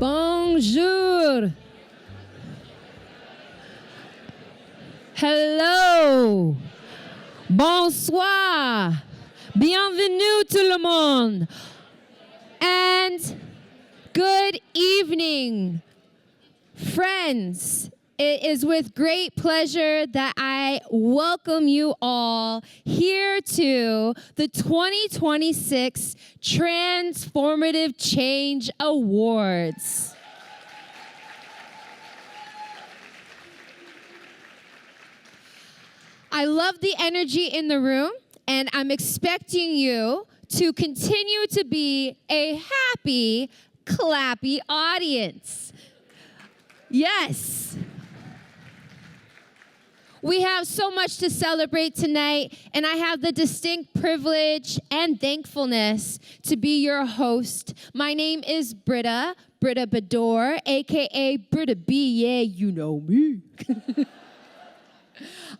Bonjour. Hello. Bonsoir. Bienvenue tout le monde. And good evening, friends. It is with great pleasure that I welcome you all here to the 2026 Transformative Change Awards. I love the energy in the room, and I'm expecting you to continue to be a happy, clappy audience. Yes. We have so much to celebrate tonight, and I have the distinct privilege and thankfulness to be your host. My name is Britta Bador, a.k.a. Britta B. Yeah, you know me.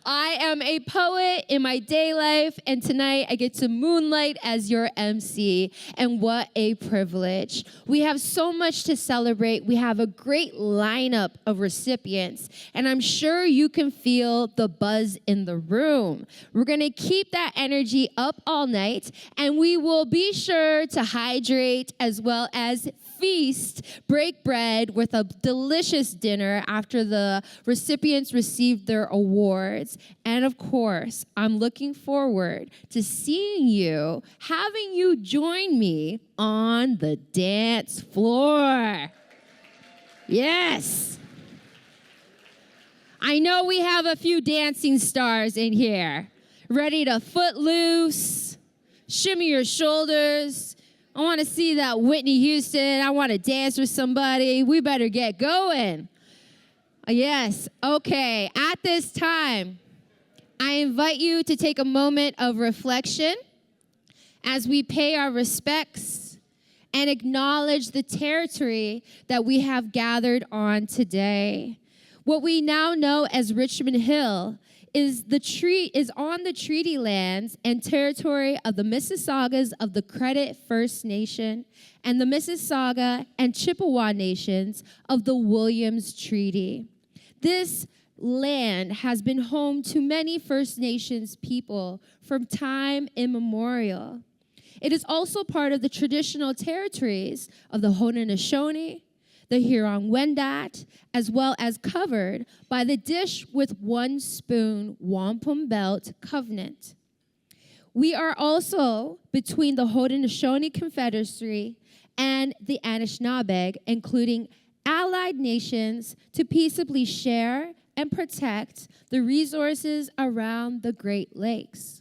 I am a poet in my day life, and tonight I get to moonlight as your MC, and what a privilege. We have so much to celebrate. We have a great lineup of recipients, and I'm sure you can feel the buzz in the room. We're going to keep that energy up all night, and we will be sure to hydrate as well as feast, break bread with a delicious dinner after the recipients received their awards. And of course, I'm looking forward to seeing you, having you join me on the dance floor. Yes. I know we have a few dancing stars in here, ready to foot loose, shimmy your shoulders. I want to see that Whitney Houston. I want to dance with somebody. We better get going. Yes, okay. At this time, I invite you to take a moment of reflection as we pay our respects and acknowledge the territory that we have gathered on today. What we now know as Richmond Hill is on the treaty lands and territory of the Mississaugas of the Credit First Nation and the Mississauga and Chippewa nations of the Williams Treaty. This land has been home to many First Nations people from time immemorial. It is also part of the traditional territories of the Haudenosaunee, the Huron-Wendat, as well as covered by the Dish with One Spoon Wampum Belt Covenant. We are also between the Haudenosaunee Confederacy and the Anishinaabe, including allied nations, to peaceably share and protect the resources around the Great Lakes.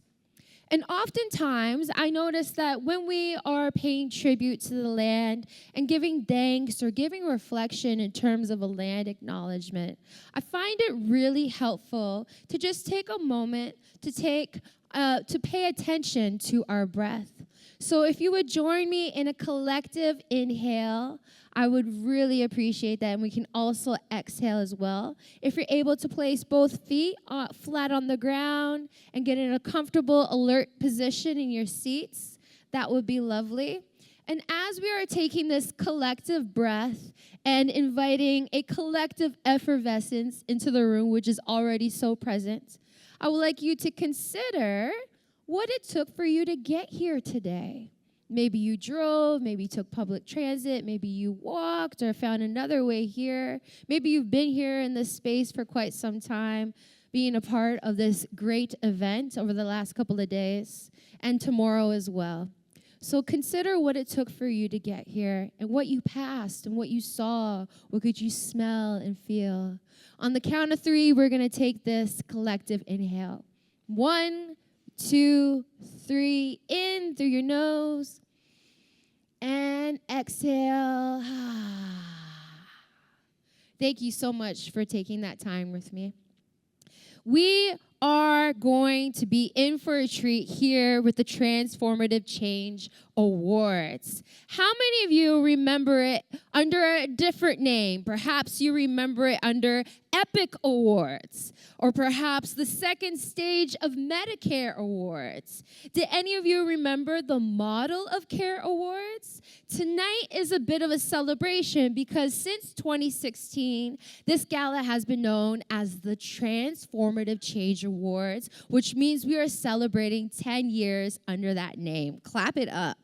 And oftentimes, I notice that when we are paying tribute to the land and giving thanks or giving reflection in terms of a land acknowledgement, I find it really helpful to just take a moment to pay attention to our breath. So if you would join me in a collective inhale, I would really appreciate that. And we can also exhale as well. If you're able to place both feet flat on the ground and get in a comfortable, alert position in your seats, that would be lovely. And as we are taking this collective breath and inviting a collective effervescence into the room, which is already so present, I would like you to consider what it took for you to get here today. Maybe you drove, maybe you took public transit, maybe you walked or found another way here. Maybe you've been here in this space for quite some time, being a part of this great event over the last couple of days and tomorrow as well. So consider what it took for you to get here and what you passed and what you saw, what could you smell and feel. On the count of 3, we're going to take this collective inhale. 1, 2, 3, in through your nose, and exhale. Thank you so much for taking that time with me. We are going to be in for a treat here with the Transformative Change Awards. How many of you remember it under a different name. Perhaps you remember it under Epic Awards, or perhaps the second stage of Medicare Awards. Did any of you remember the Model of Care Awards? Tonight is a bit of a celebration because since 2016, this gala has been known as the Transformative Change Awards, which means we are celebrating 10 years under that name. Clap it up.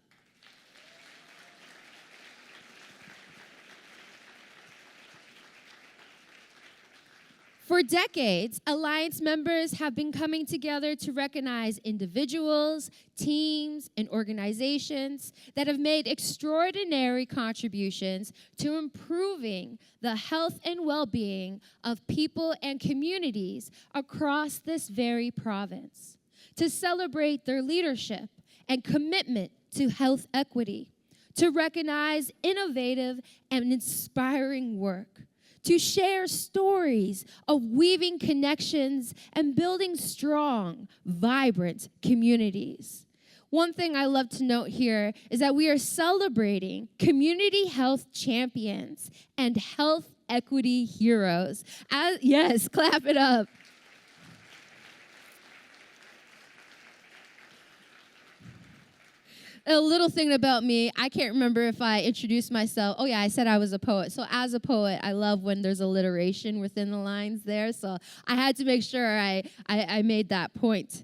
For decades, Alliance members have been coming together to recognize individuals, teams, and organizations that have made extraordinary contributions to improving the health and well-being of people and communities across this very province, to celebrate their leadership and commitment to health equity, to recognize innovative and inspiring work, to share stories of weaving connections and building strong, vibrant communities. One thing I love to note here is that we are celebrating community health champions and health equity heroes. Yes, clap it up. A little thing about me, I can't remember if I introduced myself. Oh, yeah, I said I was a poet. So as a poet, I love when there's alliteration within the lines there. So I had to make sure I made that point.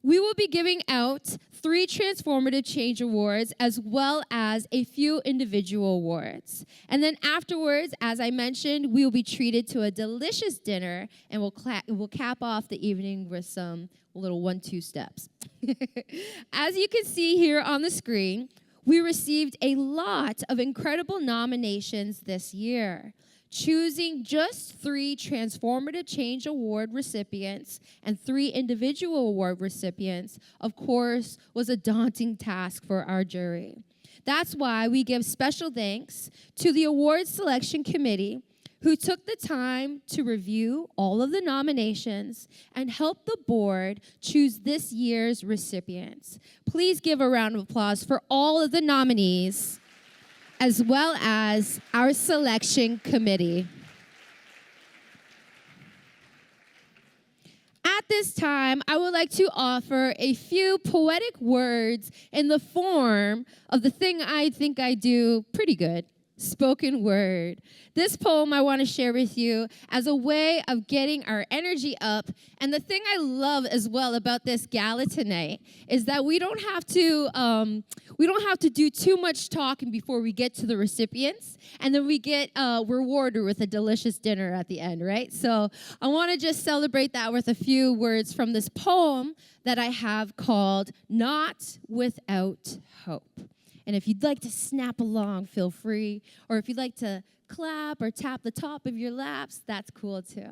We will be giving out 3 Transformative Change Awards as well as a few individual awards. And then afterwards, as I mentioned, we will be treated to a delicious dinner, and we'll cap off the evening with some little 1-2 steps. As you can see here on the screen, we received a lot of incredible nominations this year. Choosing just 3 Transformative Change Award recipients and 3 individual award recipients, of course, was a daunting task for our jury. That's why we give special thanks to the award selection committee, who took the time to review all of the nominations and help the board choose this year's recipients. Please give a round of applause for all of the nominees, as well as our selection committee. At this time, I would like to offer a few poetic words in the form of the thing I think I do pretty good, spoken word. This poem I want to share with you as a way of getting our energy up. And the thing I love as well about this gala tonight is that we don't have to do too much talking before we get to the recipients, and then we get rewarded with a delicious dinner at the end, right? So I want to just celebrate that with a few words from this poem that I have called Not Without Hope. And if you'd like to snap along, feel free. Or if you'd like to clap or tap the top of your laps, that's cool too.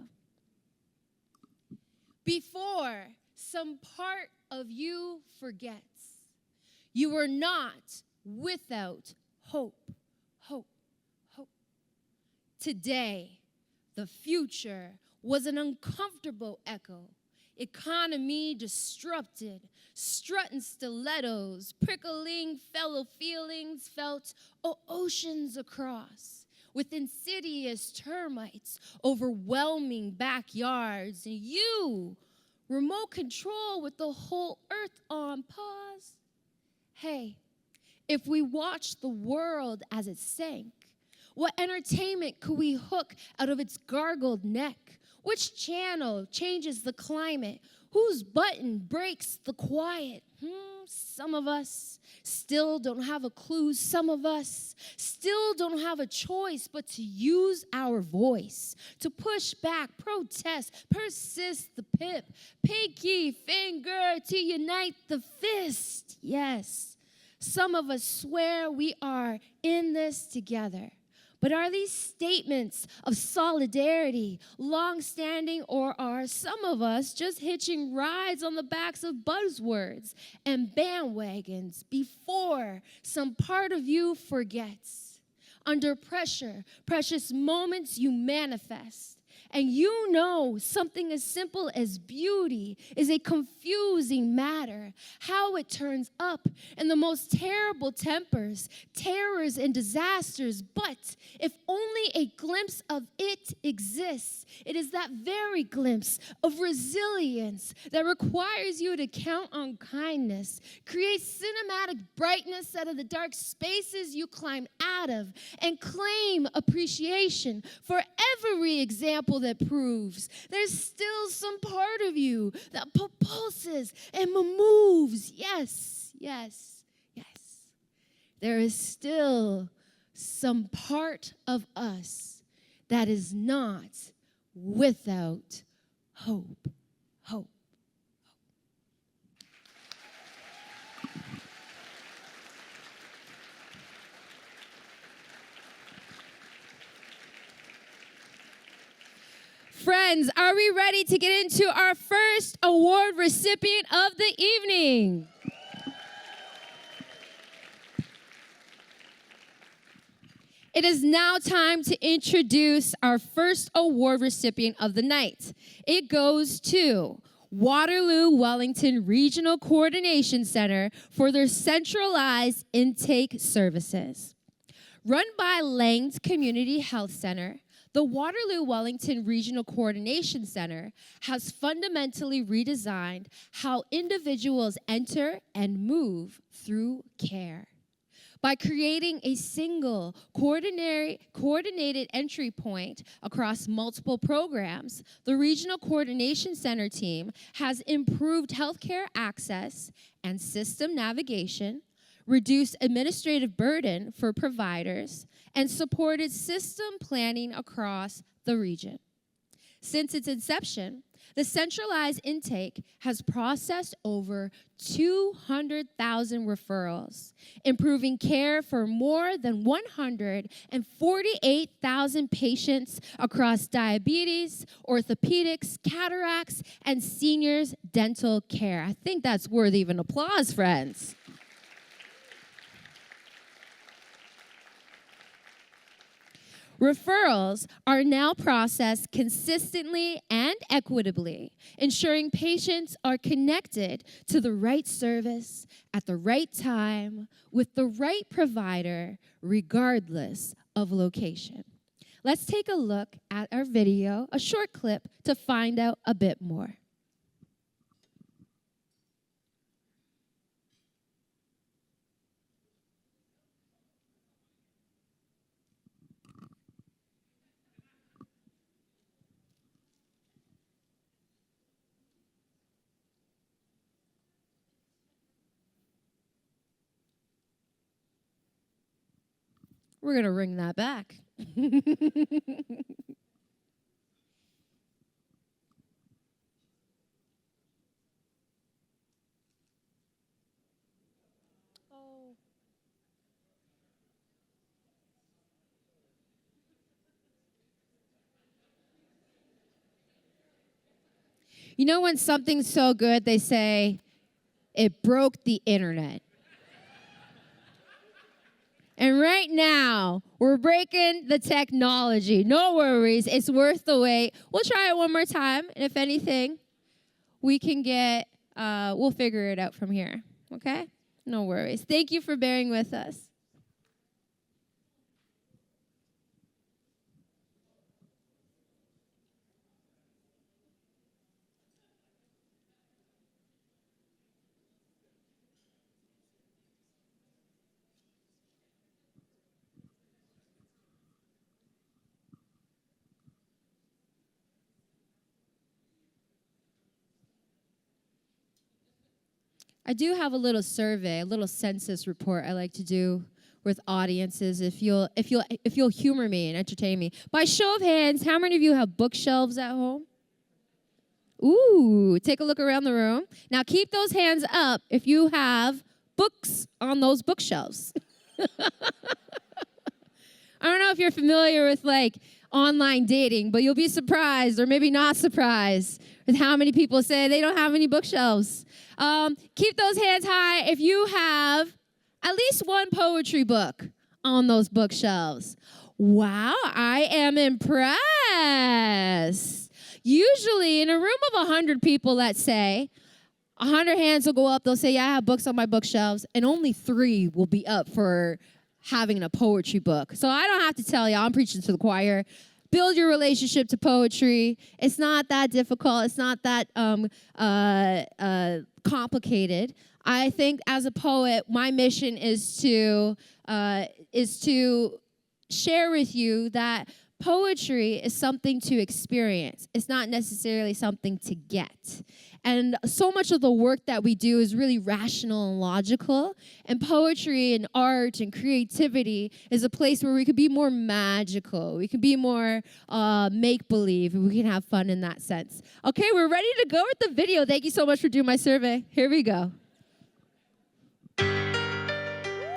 Before some part of you forgets, you are not without hope, hope, hope. Today, the future was an uncomfortable echo. Economy disrupted, strutting stilettos, prickling fellow feelings felt oceans across, with insidious termites overwhelming backyards, and you, remote control with the whole earth on pause. Hey, if we watched the world as it sank, what entertainment could we hook out of its gargled neck? Which channel changes the climate? Whose button breaks the quiet? Some of us still don't have a clue. Some of us still don't have a choice but to use our voice, to push back, protest, persist the pip, pinky finger to unite the fist. Yes, some of us swear we are in this together. But are these statements of solidarity long-standing, or are some of us just hitching rides on the backs of buzzwords and bandwagons before some part of you forgets? Under pressure, precious moments you manifest, And you know something as simple as beauty is a confusing matter. How it turns up in the most terrible tempers, terrors, and disasters. But if only a glimpse of it exists, it is that very glimpse of resilience that requires you to count on kindness, create cinematic brightness out of the dark spaces you climb out of, and claim appreciation for every example that proves there's still some part of you that pulses and moves. Yes, yes, yes. There is still some part of us that is not without hope. Hope. Friends, are we ready to get into our first award recipient of the evening? It is now time to introduce our first award recipient of the night. It goes to Waterloo Wellington Regional Coordination Center for their centralized intake services. Run by Langs Community Health Center, the Waterloo Wellington Regional Coordination Center has fundamentally redesigned how individuals enter and move through care. By creating a single coordinated entry point across multiple programs, the Regional Coordination Center team has improved healthcare access and system navigation, reduced administrative burden for providers, and supported system planning across the region. Since its inception, the centralized intake has processed over 200,000 referrals, improving care for more than 148,000 patients across diabetes, orthopedics, cataracts, and seniors dental care. I think that's worthy of an applause, friends. Referrals are now processed consistently and equitably, ensuring patients are connected to the right service at the right time with the right provider, regardless of location. Let's take a look at our video, a short clip, to find out a bit more. We're going to ring that back. You know when something's so good, they say, it broke the internet. And right now, we're breaking the technology. No worries. It's worth the wait. We'll try it one more time. And if anything, we can we'll figure it out from here. Okay? No worries. Thank you for bearing with us. I do have a little survey, a little census report I like to do with audiences if you'll humor me and entertain me. By show of hands, how many of you have bookshelves at home? Ooh, take a look around the room. Now keep those hands up if you have books on those bookshelves. I don't know if you're familiar with online dating, but you'll be surprised or maybe not surprised with how many people say they don't have any bookshelves. Keep those hands high if you have at least one poetry book on those bookshelves. Wow, I am impressed. Usually in a room of 100 people, let's say, 100 hands will go up. They'll say, yeah, I have books on my bookshelves. And only 3 will be up for having a poetry book. So I don't have to tell you, I'm preaching to the choir. Build your relationship to poetry. It's not that difficult. It's not that complicated. I think as a poet, my mission is to share with you that poetry is something to experience. It's not necessarily something to get. And so much of the work that we do is really rational and logical. And poetry and art and creativity is a place where we could be more magical. We can be more make-believe, and we can have fun in that sense. Okay, we're ready to go with the video. Thank you so much for doing my survey. Here we go.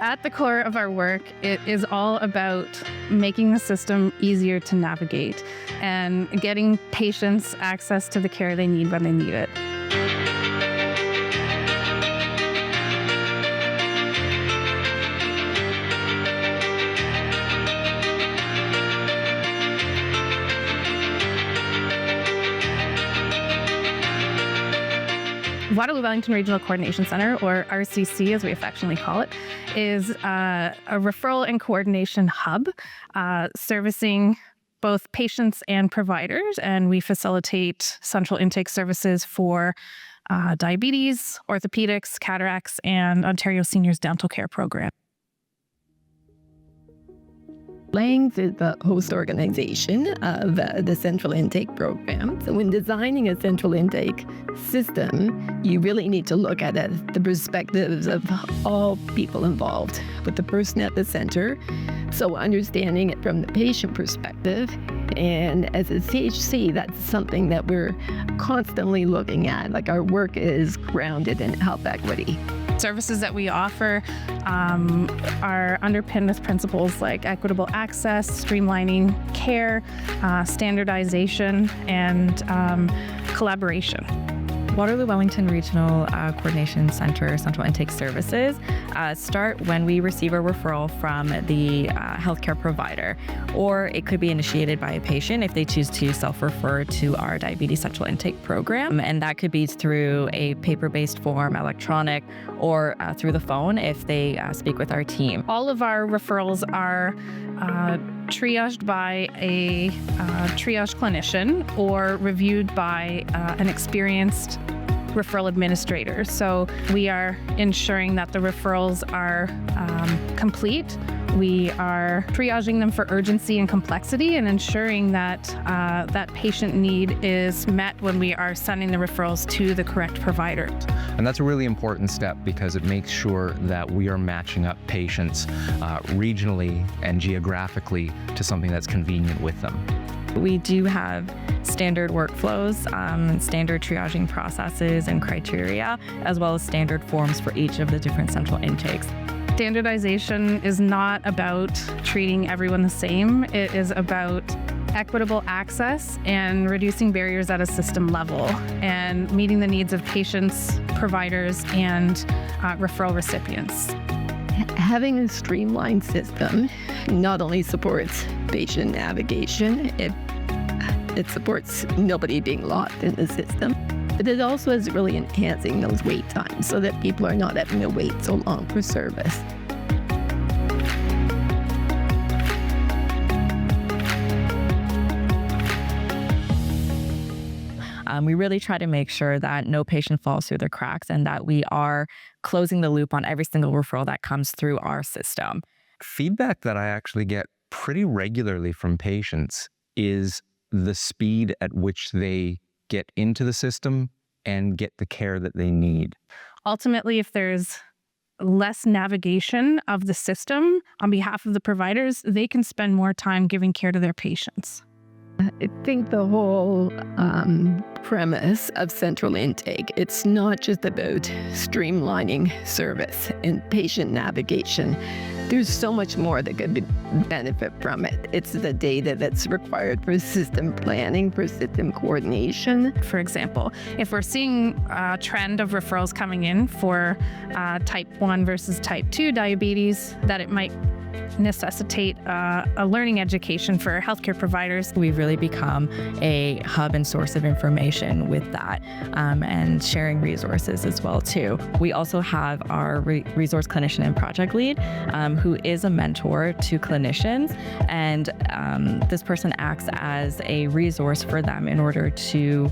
At the core of our work, it is all about making the system easier to navigate and getting patients access to the care they need when they need it. Waterloo Wellington Regional Coordination Center, or RCC as we affectionately call it, is a referral and coordination hub servicing both patients and providers, and we facilitate central intake services for diabetes, orthopedics, cataracts, and Ontario Seniors Dental Care Program. LANGS is the host organization of the central intake program. So when designing a central intake system, you really need to look at it, the perspectives of all people involved, with the person at the center. So understanding it from the patient perspective. And as a CHC, that's something that we're constantly looking at. Like, our work is grounded in health equity. Services that we offer are underpinned with principles like equitable access, streamlining care, standardization, and collaboration. Waterloo Wellington Regional Coordination Center Central Intake Services start when we receive a referral from the healthcare provider, or it could be initiated by a patient if they choose to self-refer to our diabetes central intake program, and that could be through a paper-based form, electronic, or through the phone if they speak with our team. All of our referrals are triaged by a triage clinician or reviewed by an experienced referral administrator. So we are ensuring that the referrals are complete. We are triaging them for urgency and complexity and ensuring that that patient need is met when we are sending the referrals to the correct provider. And that's a really important step because it makes sure that we are matching up patients regionally and geographically to something that's convenient with them. We do have standard workflows, standard triaging processes and criteria, as well as standard forms for each of the different central intakes. Standardization is not about treating everyone the same. It is about equitable access and reducing barriers at a system level and meeting the needs of patients, providers, and referral recipients. Having a streamlined system not only supports patient navigation, it supports nobody being lost in the system, but it also is really enhancing those wait times so that people are not having to wait so long for service. We really try to make sure that no patient falls through the cracks and that we are closing the loop on every single referral that comes through our system. Feedback that I actually get pretty regularly from patients is the speed at which they get into the system and get the care that they need. Ultimately, if there's less navigation of the system on behalf of the providers, they can spend more time giving care to their patients. I think the whole premise of central intake, it's not just about streamlining service and patient navigation. There's so much more that could benefit from it. It's the data that's required for system planning, for system coordination. For example, if we're seeing a trend of referrals coming in for type 1 versus type 2 diabetes, that it might necessitate a learning education for healthcare providers. We've really become a hub and source of information with that, and sharing resources as well too. We also have our resource clinician and project lead, who is a mentor to clinicians, and this person acts as a resource for them in order to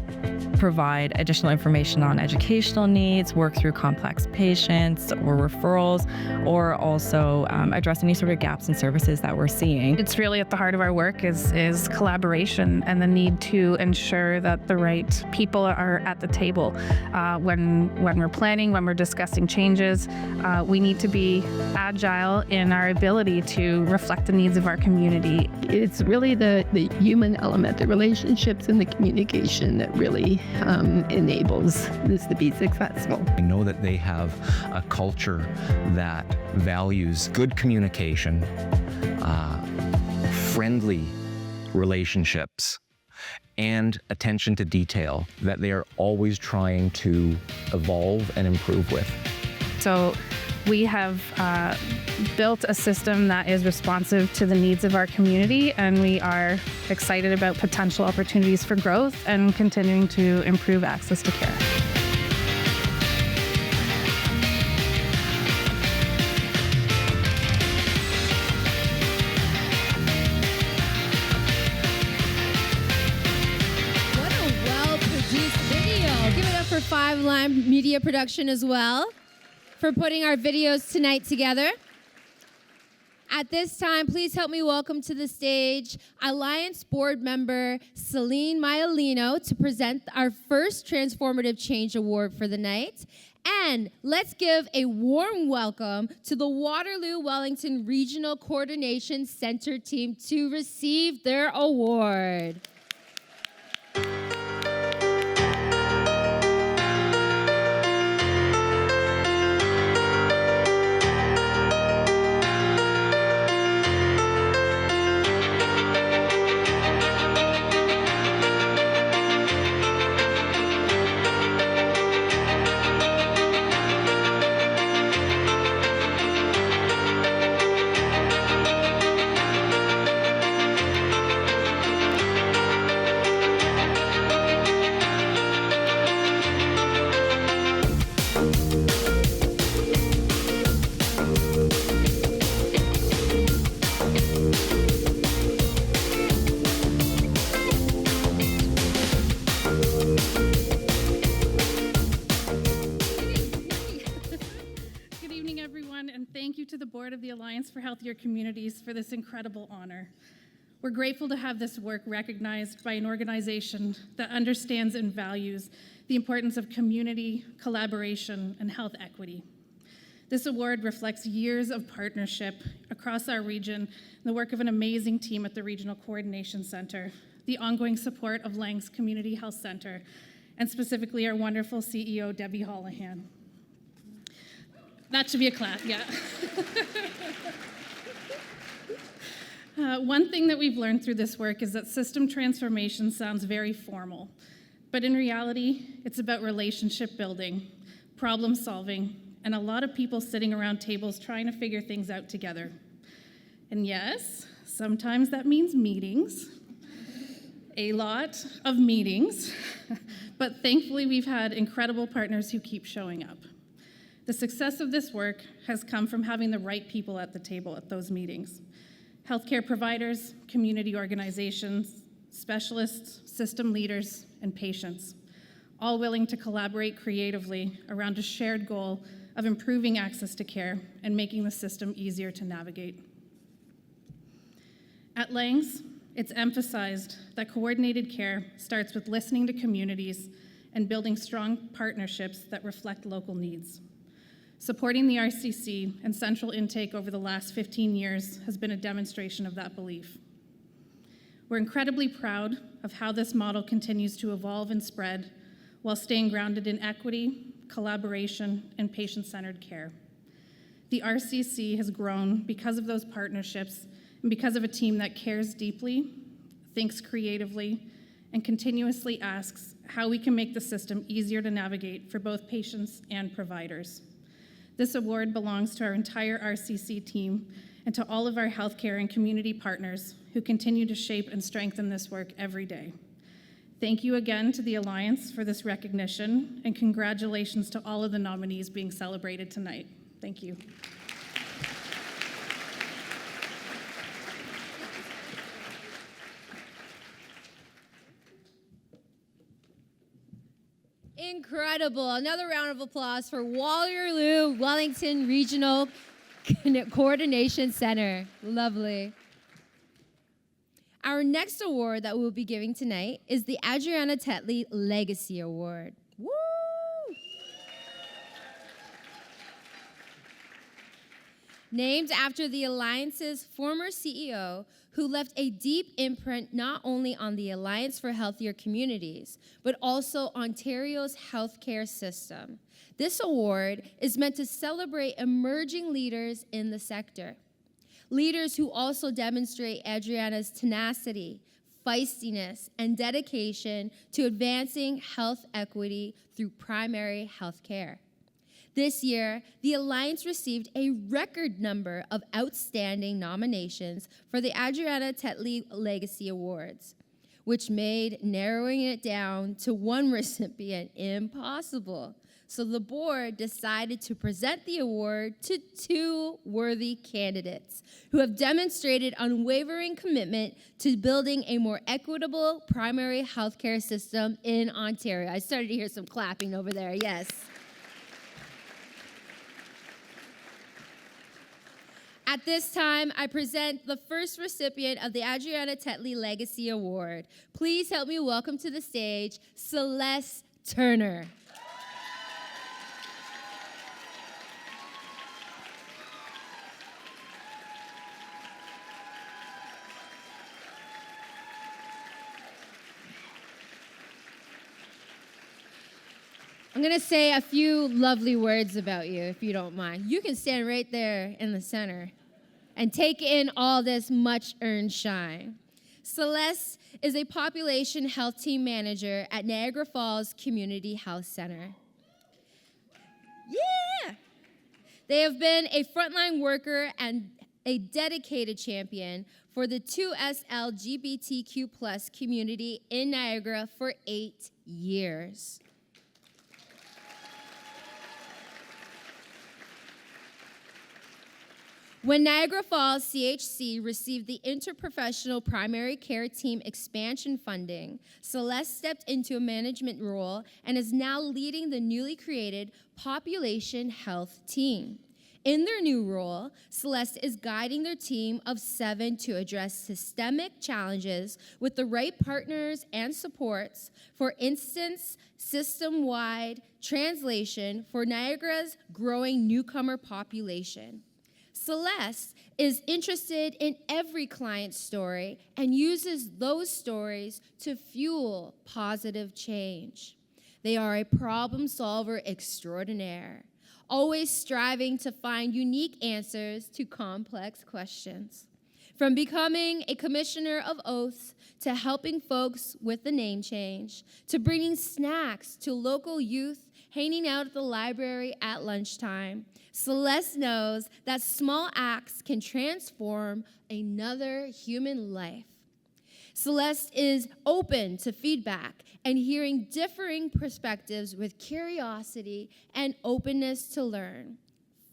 provide additional information on educational needs, work through complex patients or referrals, or also address any sort of gaps in services that we're seeing. It's really at the heart of our work is collaboration and the need to ensure that the right people are at the table. When we're planning, when we're discussing changes, we need to be agile in our ability to reflect the needs of our community. It's really the human element, the relationships and the communication that really enables this to be successful. I know that they have a culture that values good communication, friendly relationships, and attention to detail that they are always trying to evolve and improve with. So we have built a system that is responsive to the needs of our community, and we are excited about potential opportunities for growth and continuing to improve access to care. What a well-produced video. Give it up for Five Line Media Production as well for putting our videos tonight together. At this time, please help me welcome to the stage Alliance Board Member Celine Maialino to present our first Transformative Change Award for the night. And let's give a warm welcome to the Waterloo Wellington Regional Coordination Center team to receive their award. To the Board of the Alliance for Healthier Communities for this incredible honor. We're grateful to have this work recognized by an organization that understands and values the importance of community, collaboration, and health equity. This award reflects years of partnership across our region and the work of an amazing team at the Regional Coordination Center, the ongoing support of Lang's Community Health Center, and specifically our wonderful CEO, Debbie Holohan. That should be a clap, yeah. One thing that we've learned through this work is that system transformation sounds very formal, but in reality, it's about relationship building, problem solving, and a lot of people sitting around tables trying to figure things out together. And yes, sometimes that means meetings, a lot of meetings, but thankfully we've had incredible partners who keep showing up. The success of this work has come from having the right people at the table at those meetings. Healthcare providers, community organizations, specialists, system leaders, and patients, all willing to collaborate creatively around a shared goal of improving access to care and making the system easier to navigate. At Lang's, it's emphasized that coordinated care starts with listening to communities and building strong partnerships that reflect local needs. Supporting the RCC and central intake over the last 15 years has been a demonstration of that belief. We're incredibly proud of how this model continues to evolve and spread while staying grounded in equity, collaboration, and patient-centered care. The RCC has grown because of those partnerships and because of a team that cares deeply, thinks creatively, and continuously asks how we can make the system easier to navigate for both patients and providers. This award belongs to our entire RCC team, and to all of our healthcare and community partners who continue to shape and strengthen this work every day. Thank you again to the Alliance for this recognition, and congratulations to all of the nominees being celebrated tonight. Thank you. Incredible. Another round of applause for Waterloo Wellington Regional Coordination Center. Lovely. Our next award that we'll be giving tonight is the Adriana Tetley Legacy Award. Woo! Named after the Alliance's former CEO, who left a deep imprint not only on the Alliance for Healthier Communities, but also Ontario's healthcare system. This award is meant to celebrate emerging leaders in the sector. Leaders who also demonstrate Adriana's tenacity, feistiness, and dedication to advancing health equity through primary health care. This year, the Alliance received a record number of outstanding nominations for the Adriana Tetley Legacy Awards, which made narrowing it down to one recipient impossible. So the board decided to present the award to two worthy candidates who have demonstrated unwavering commitment to building a more equitable primary healthcare system in Ontario. I started to hear some clapping over there, yes. At this time, I present the first recipient of the Adriana Tetley Legacy Award. Please help me welcome to the stage Celeste Turner. I'm going to say a few lovely words about you, if you don't mind. You can stand right there in the center and take in all this much-earned shine. Celeste is a population health team manager at Niagara Falls Community Health Center. Yeah! They have been a frontline worker and a dedicated champion for the 2S LGBTQ+ community in Niagara for 8 years. When Niagara Falls CHC received the Interprofessional Primary Care Team expansion funding, Celeste stepped into a management role and is now leading the newly created Population Health Team. In their new role, Celeste is guiding their team of 7 to address systemic challenges with the right partners and supports, for instance, system-wide translation for Niagara's growing newcomer population. Celeste is interested in every client's story and uses those stories to fuel positive change. They are a problem solver extraordinaire, always striving to find unique answers to complex questions. From becoming a commissioner of oaths to helping folks with the name change, to bringing snacks to local youth hanging out at the library at lunchtime, Celeste knows that small acts can transform another human life. Celeste is open to feedback and hearing differing perspectives with curiosity and openness to learn.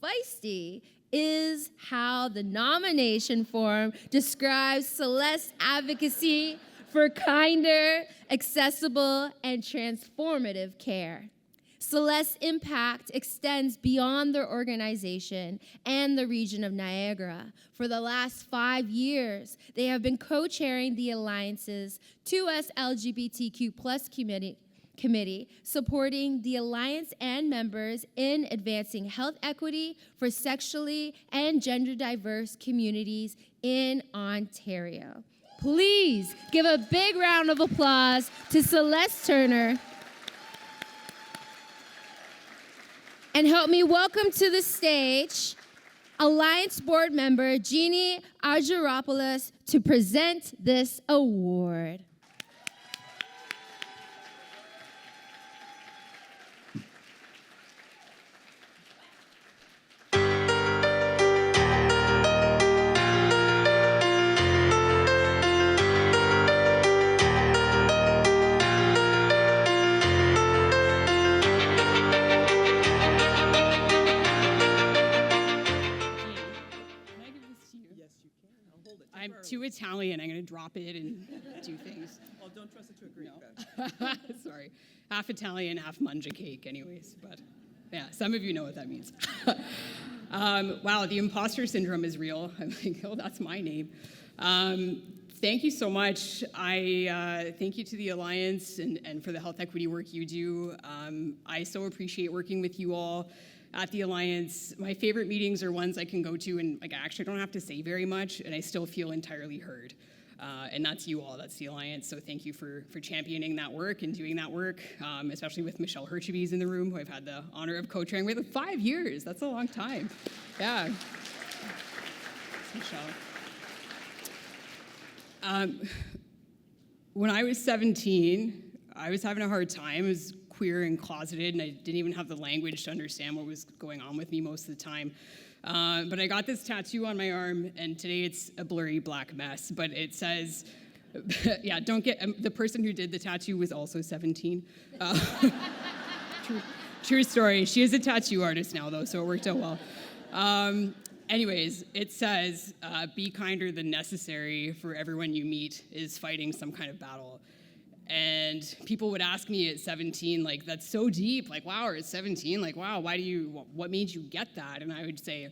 Feisty is how the nomination form describes Celeste's advocacy for kinder, accessible, and transformative care. Celeste's impact extends beyond their organization and the region of Niagara. For the last 5 years, they have been co-chairing the Alliance's 2S LGBTQ+ committee, supporting the Alliance and members in advancing health equity for sexually and gender diverse communities in Ontario. Please give a big round of applause to Celeste Turner. And help me welcome to the stage Alliance board member Jeannie Argyropoulos to present this award. Italian. I'm going to drop it and do things. Well, don't trust it to a Greek. No. Sorry. Half Italian, half manja cake, anyways. But yeah, some of you know what that means. Wow, the imposter syndrome is real. I'm like, oh, that's my name. Thank you so much. I thank you to the Alliance and for the health equity work you do. I so appreciate working with you all at the Alliance. My favorite meetings are ones I can go to and I actually don't have to say very much and I still feel entirely heard. And that's you all, that's the Alliance. So thank you for championing that work and doing that work, especially with Michelle Herchevies in the room, who I've had the honor of co-chairing with 5 years. That's a long time. Yeah. Michelle. When I was 17, I was having a hard time. I was queer and closeted, and I didn't even have the language to understand what was going on with me most of the time. But I got this tattoo on my arm, and today it's a blurry black mess, but it says, yeah, don't get, the person who did the tattoo was also 17. True story. She is a tattoo artist now, though, so it worked out well. Anyways, it says, be kinder than necessary, for everyone you meet is fighting some kind of battle. And people would ask me at 17, like, that's so deep, like, wow, or at 17, like, wow, what made you get that? And I would say,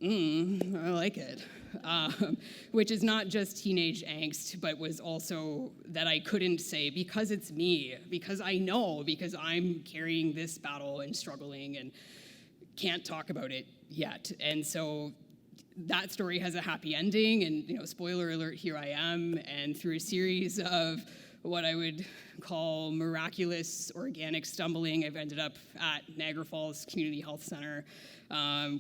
I like it. Which is not just teenage angst, but was also that I couldn't say, because it's me, because I know, because I'm carrying this battle and struggling and can't talk about it yet. And so that story has a happy ending, and spoiler alert, here I am. And through a series of what I would call miraculous organic stumbling, I've ended up at Niagara Falls Community Health Center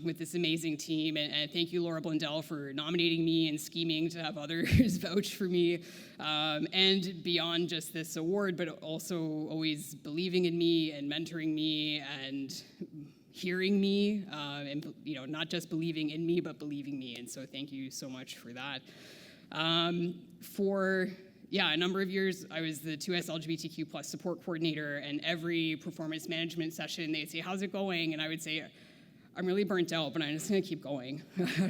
with this amazing team. And thank you, Laura Blundell, for nominating me and scheming to have others vouch for me. And beyond just this award, but also always believing in me and mentoring me and hearing me, and not just believing in me, but believing me. And so thank you so much for that. For a number of years, I was the 2S LGBTQ plus support coordinator, and every performance management session, they'd say, how's it going? And I would say, I'm really burnt out, but I'm just gonna keep going.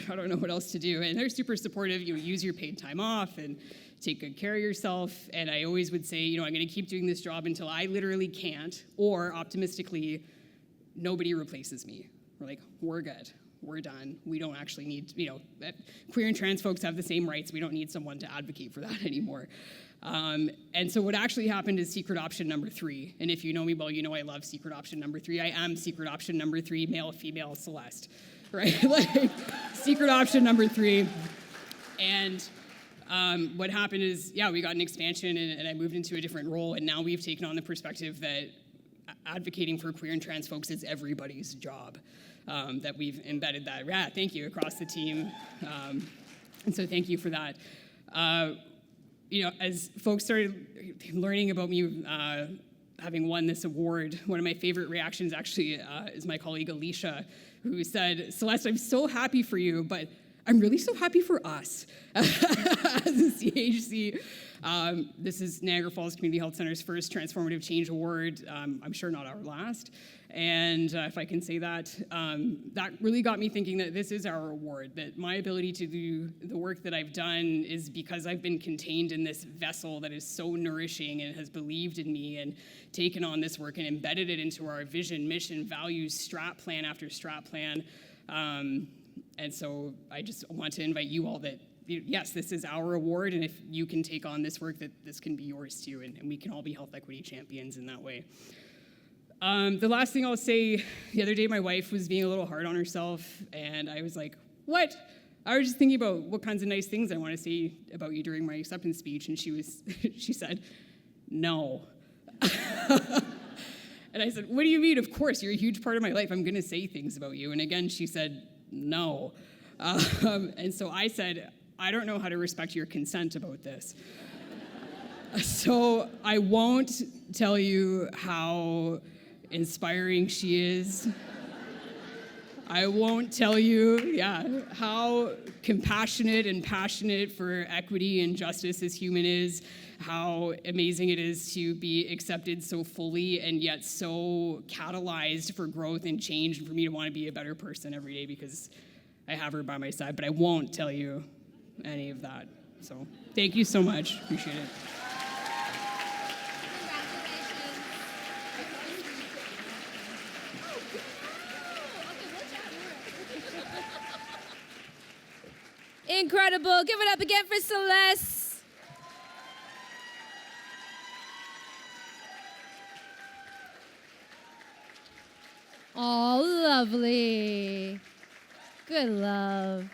I don't know what else to do. And they're super supportive. Use your paid time off and take good care of yourself. And I always would say, I'm gonna keep doing this job until I literally can't, or optimistically, nobody replaces me. We're like, we're good. We're done. We don't actually need, queer and trans folks have the same rights. We don't need someone to advocate for that anymore. And so what actually happened is secret option number 3. And if you know me well, you know I love secret option number 3. I am secret option number 3, male, female, Celeste, right? Like, secret option number 3. And what happened is, we got an expansion and I moved into a different role. And now we've taken on the perspective that advocating for queer and trans folks is everybody's job. That we've embedded that. Yeah, thank you, across the team. And so thank you for that. As folks started learning about me having won this award, one of my favorite reactions actually is my colleague Alicia, who said, Celeste, I'm so happy for you, but I'm really so happy for us as a CHC. This is Niagara Falls Community Health Center's first Transformative Change Award. I'm sure not our last. And if I can say that, that really got me thinking that this is our award, that my ability to do the work that I've done is because I've been contained in this vessel that is so nourishing and has believed in me and taken on this work and embedded it into our vision, mission, values, strat plan after strat plan. And so I just want to invite you all that, yes, this is our award, and if you can take on this work, that this can be yours too, and we can all be health equity champions in that way. The last thing I'll say, the other day my wife was being a little hard on herself, and I was like, what? I was just thinking about what kinds of nice things I want to say about you during my acceptance speech, and she said, no. And I said, what do you mean? Of course, you're a huge part of my life. I'm going to say things about you. And again, she said, no. And so I said, I don't know how to respect your consent about this. So I won't tell you how inspiring she is. I won't tell you, how compassionate and passionate for equity and justice this human is, how amazing it is to be accepted so fully and yet so catalyzed for growth and change, and for me to want to be a better person every day because I have her by my side, but I won't tell you any of that. So thank you so much. Appreciate it. Incredible. Give it up again for Celeste. Oh, lovely. Good love.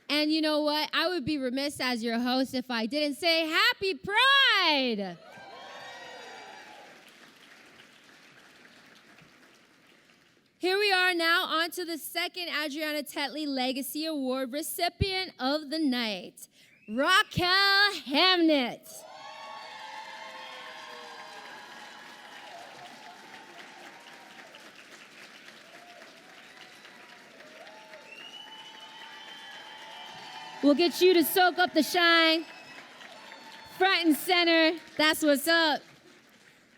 And you know what? I would be remiss as your host if I didn't say Happy Pride. Here we are now on to the second Adriana Tetley Legacy Award recipient of the night, Raquel Hamnet. We'll get you to soak up the shine. Front and center, that's what's up.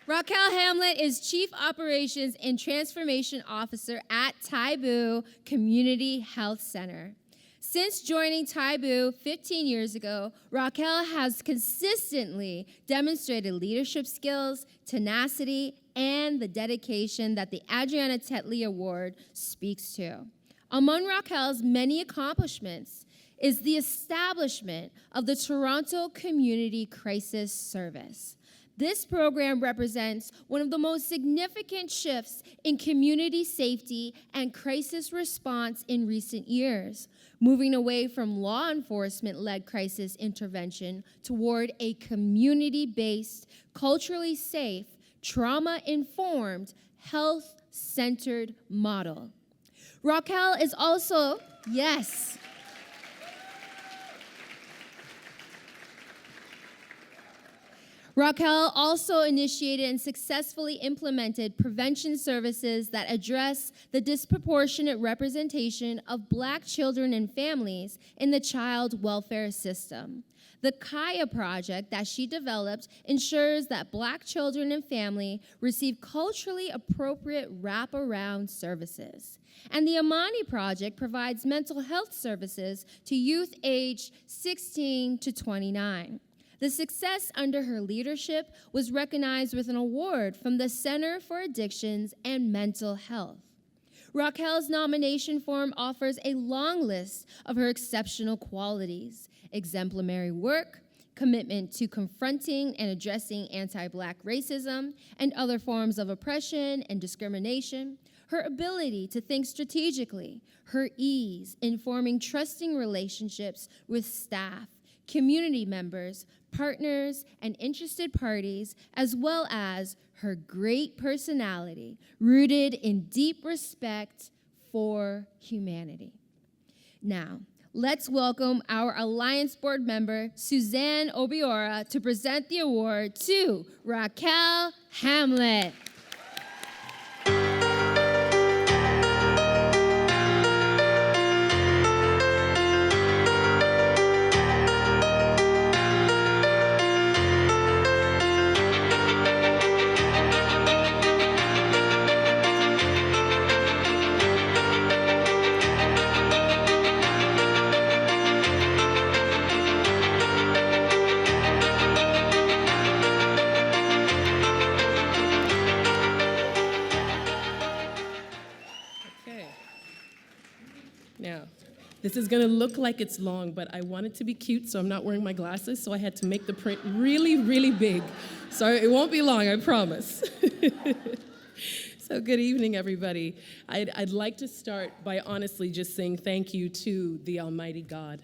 Raquel Hamlet is Chief Operations and Transformation Officer at Taibu Community Health Center. Since joining Taibu 15 years ago, Raquel has consistently demonstrated leadership skills, tenacity, and the dedication that the Adriana Tetley Award speaks to. Among Raquel's many accomplishments is the establishment of the Toronto Community Crisis Service. This program represents one of the most significant shifts in community safety and crisis response in recent years, moving away from law enforcement-led crisis intervention toward a community-based, culturally safe, trauma-informed, health-centered model. Raquel is also, yes, Raquel also initiated and successfully implemented prevention services that address the disproportionate representation of Black children and families in the child welfare system. The Kaya project that she developed ensures that Black children and family receive culturally appropriate wraparound services. And the Amani project provides mental health services to youth aged 16 to 29. The success under her leadership was recognized with an award from the Center for Addictions and Mental Health. Raquel's nomination form offers a long list of her exceptional qualities: exemplary work, commitment to confronting and addressing anti-Black racism and other forms of oppression and discrimination, her ability to think strategically, her ease in forming trusting relationships with staff, community members, partners, and interested parties, as well as her great personality, rooted in deep respect for humanity. Now, let's welcome our Alliance Board member, Suzanne Obiora, to present the award to Raquel Hamlet. This is going to look like it's long, but I want it to be cute, so I'm not wearing my glasses, so I had to make the print really, really big. So it won't be long, I promise. So good evening, everybody. I'd like to start by honestly just saying thank you to the Almighty God.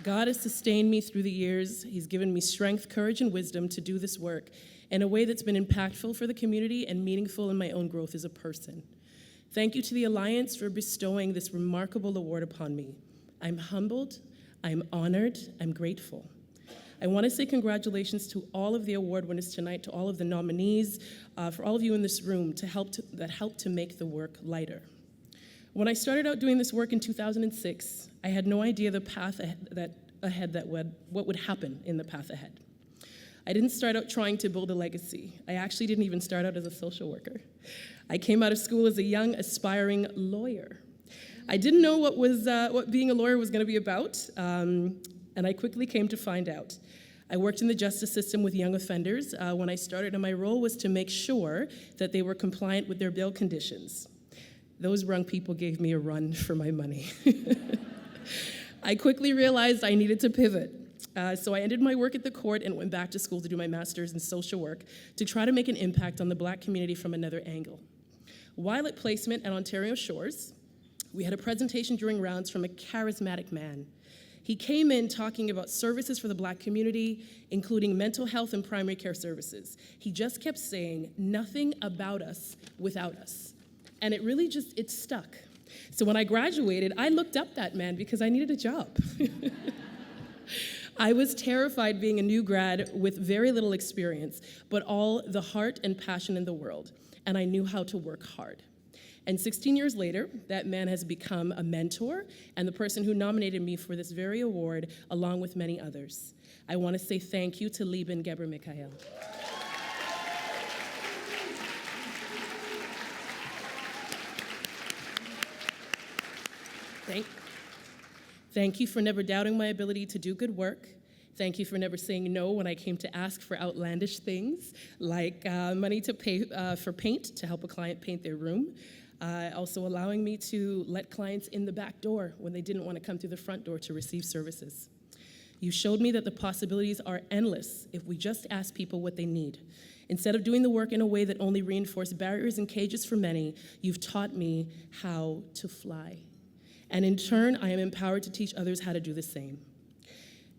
God has sustained me through the years. He's given me strength, courage, and wisdom to do this work in a way that's been impactful for the community and meaningful in my own growth as a person. Thank you to the Alliance for bestowing this remarkable award upon me. I'm humbled, I'm honored, I'm grateful. I want to say congratulations to all of the award winners tonight, to all of the nominees, for all of you in this room that helped to make the work lighter. When I started out doing this work in 2006, I had no idea the path what would happen in the path ahead. I didn't start out trying to build a legacy. I actually didn't even start out as a social worker. I came out of school as a young, aspiring lawyer. I didn't know what being a lawyer was going to be about, and I quickly came to find out. I worked in the justice system with young offenders when I started, and my role was to make sure that they were compliant with their bail conditions. Those young people gave me a run for my money. I quickly realized I needed to pivot. So I ended my work at the court and went back to school to do my master's in social work to try to make an impact on the Black community from another angle. While at placement at Ontario Shores, we had a presentation during rounds from a charismatic man. He came in talking about services for the Black community, including mental health and primary care services. He just kept saying, nothing about us without us. And it really it stuck. So when I graduated, I looked up that man because I needed a job. I was terrified being a new grad with very little experience, but all the heart and passion in the world. And I knew how to work hard. And 16 years later, that man has become a mentor and the person who nominated me for this very award, along with many others. I want to say thank you to Lieben Geber Mikhael. Thank you for never doubting my ability to do good work. Thank you for never saying no when I came to ask for outlandish things, like money to pay for paint to help a client paint their room. Also allowing me to let clients in the back door when they didn't want to come through the front door to receive services. You showed me that the possibilities are endless if we just ask people what they need. Instead of doing the work in a way that only reinforced barriers and cages for many, you've taught me how to fly. And in turn, I am empowered to teach others how to do the same.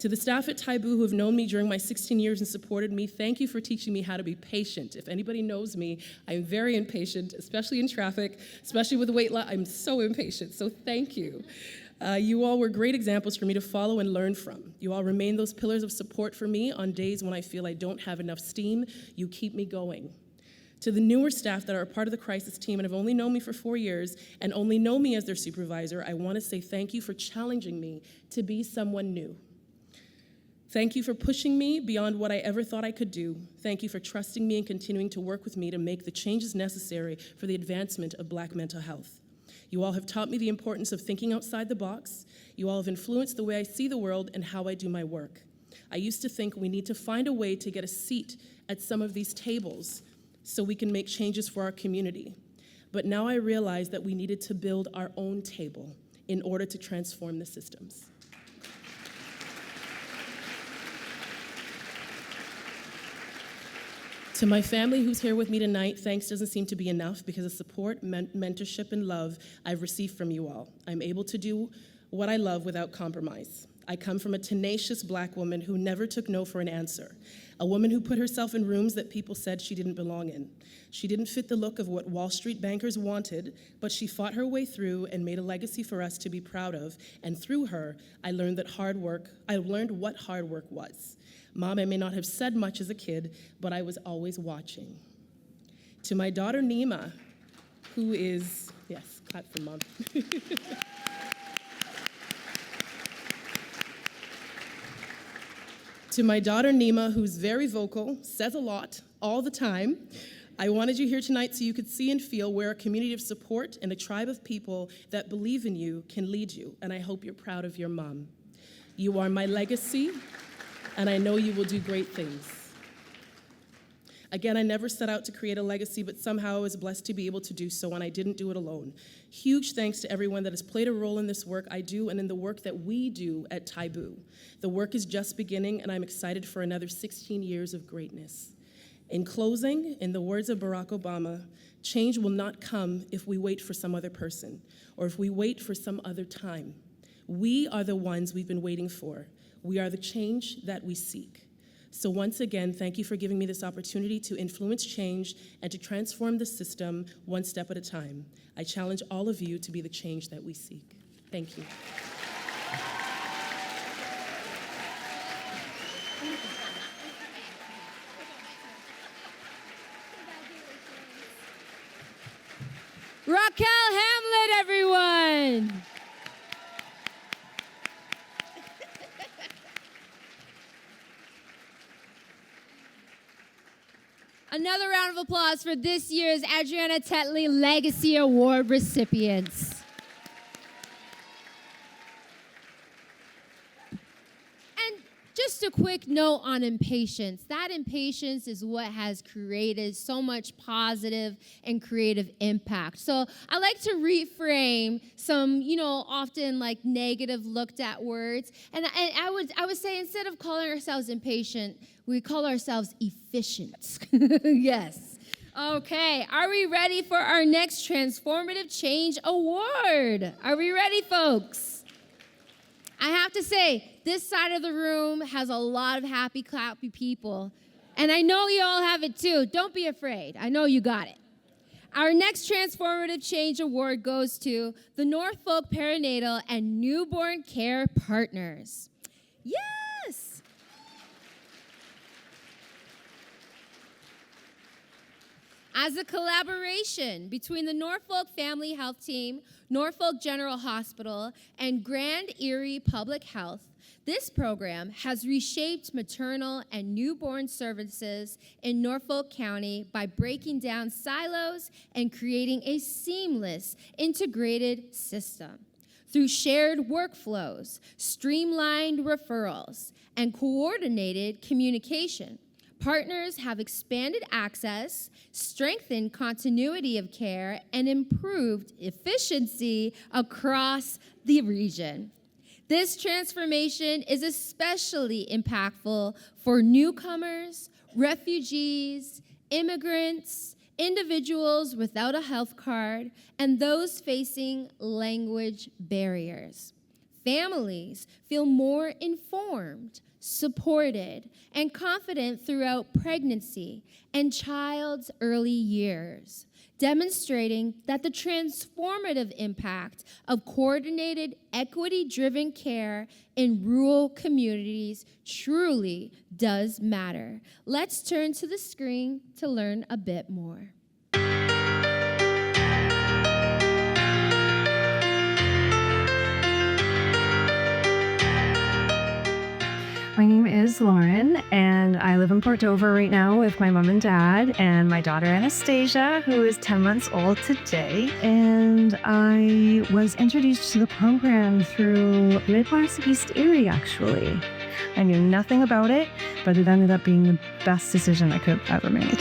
To the staff at Taibu who have known me during my 16 years and supported me, thank you for teaching me how to be patient. If anybody knows me, I'm very impatient, especially in traffic, especially with weight loss. I'm so impatient, so thank you. You all were great examples for me to follow and learn from. You all remain those pillars of support for me on days when I feel I don't have enough steam. You keep me going. To the newer staff that are a part of the crisis team and have only known me for 4 years and only know me as their supervisor, I want to say thank you for challenging me to be someone new. Thank you for pushing me beyond what I ever thought I could do. Thank you for trusting me and continuing to work with me to make the changes necessary for the advancement of Black mental health. You all have taught me the importance of thinking outside the box. You all have influenced the way I see the world and how I do my work. I used to think we need to find a way to get a seat at some of these tables so we can make changes for our community. But now I realize that we needed to build our own table in order to transform the systems. To my family who's here with me tonight, thanks doesn't seem to be enough because of support, mentorship, and love I've received from you all. I'm able to do what I love without compromise. I come from a tenacious Black woman who never took no for an answer, a woman who put herself in rooms that people said she didn't belong in. She didn't fit the look of what Wall Street bankers wanted, but she fought her way through and made a legacy for us to be proud of, and through her, I learned what hard work was. Mom, I may not have said much as a kid, but I was always watching. To my daughter, Nima, who is, yes, clap for Mom. To my daughter, Nima, who's very vocal, says a lot, all the time, I wanted you here tonight so you could see and feel where a community of support and a tribe of people that believe in you can lead you, and I hope you're proud of your mom. You are my legacy, and I know you will do great things. Again, I never set out to create a legacy, but somehow I was blessed to be able to do so, and I didn't do it alone. Huge thanks to everyone that has played a role in this work I do and in the work that we do at Taibu. The work is just beginning, and I'm excited for another 16 years of greatness. In closing, in the words of Barack Obama, change will not come if we wait for some other person or if we wait for some other time. We are the ones we've been waiting for. We are the change that we seek. So once again, thank you for giving me this opportunity to influence change and to transform the system one step at a time. I challenge all of you to be the change that we seek. Thank you. Raquel Hamlet, everyone. Another round of applause for this year's Adriana Tetley Legacy Award recipients. Just a quick note on impatience. That impatience is what has created so much positive and creative impact. So I like to reframe some, often like negative looked at words. And I would say instead of calling ourselves impatient, we call ourselves efficient. Yes. Okay, are we ready for our next Transformative Change Award? Are we ready, folks? I have to say, this side of the room has a lot of happy, clappy people. And I know you all have it too. Don't be afraid. I know you got it. Our next Transformative Change Award goes to the Norfolk Perinatal and Newborn Care Partners. Yes! As a collaboration between the Norfolk Family Health Team, Norfolk General Hospital, and Grand Erie Public Health, this program has reshaped maternal and newborn services in Norfolk County by breaking down silos and creating a seamless, integrated system. Through shared workflows, streamlined referrals, and coordinated communication, partners have expanded access, strengthened continuity of care, and improved efficiency across the region. This transformation is especially impactful for newcomers, refugees, immigrants, individuals without a health card, and those facing language barriers. Families feel more informed, supported, and confident throughout pregnancy and child's early years, demonstrating that the transformative impact of coordinated, equity-driven care in rural communities truly does matter. Let's turn to the screen to learn a bit more. My name is Lauren, and I live in Port Dover right now with my mom and dad and my daughter Anastasia, who is 10 months old today. And I was introduced to the program through Midwest East Erie, actually. I knew nothing about it, but it ended up being the best decision I could have ever made.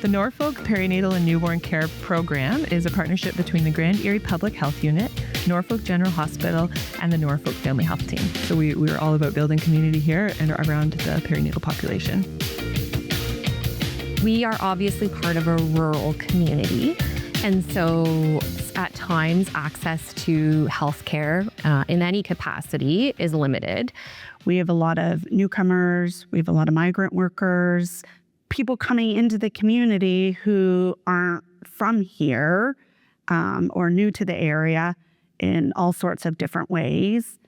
The Norfolk Perinatal and Newborn Care Program is a partnership between the Grand Erie Public Health Unit, Norfolk General Hospital, and the Norfolk Family Health Team. So we're all about building community here and around the perinatal population. We are obviously part of a rural community, and so at times access to healthcare in any capacity is limited. We have a lot of newcomers, we have a lot of migrant workers, people coming into the community who aren't from here or new to the area in all sorts of different ways,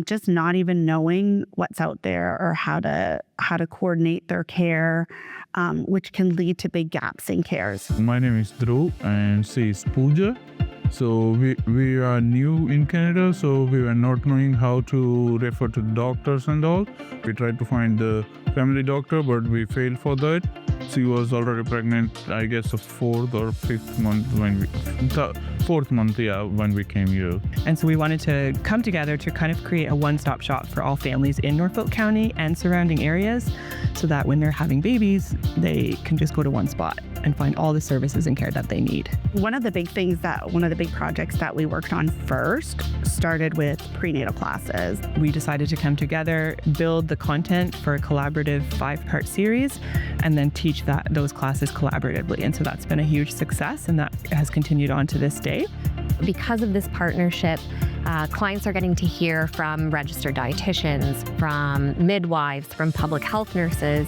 just not even knowing what's out there or how to coordinate their care, which can lead to big gaps in care. My name is Dhruv and she is Pooja. So we are new in Canada, so we were not knowing how to refer to doctors and all. We tried to find the family doctor, but we failed for that. She was already pregnant, I guess, the fourth month when we came here. And so we wanted to come together to kind of create a one-stop shop for all families in Norfolk County and surrounding areas, so that when they're having babies, they can just go to one spot and find all the services and care that they need. One of the big projects that we worked on first started with prenatal classes. We decided to come together, build the content for a collaborative 5-part series, and then teach those classes collaboratively. And so that's been a huge success, and that has continued on to this day. Because of this partnership, clients are getting to hear from registered dietitians, from midwives, from public health nurses,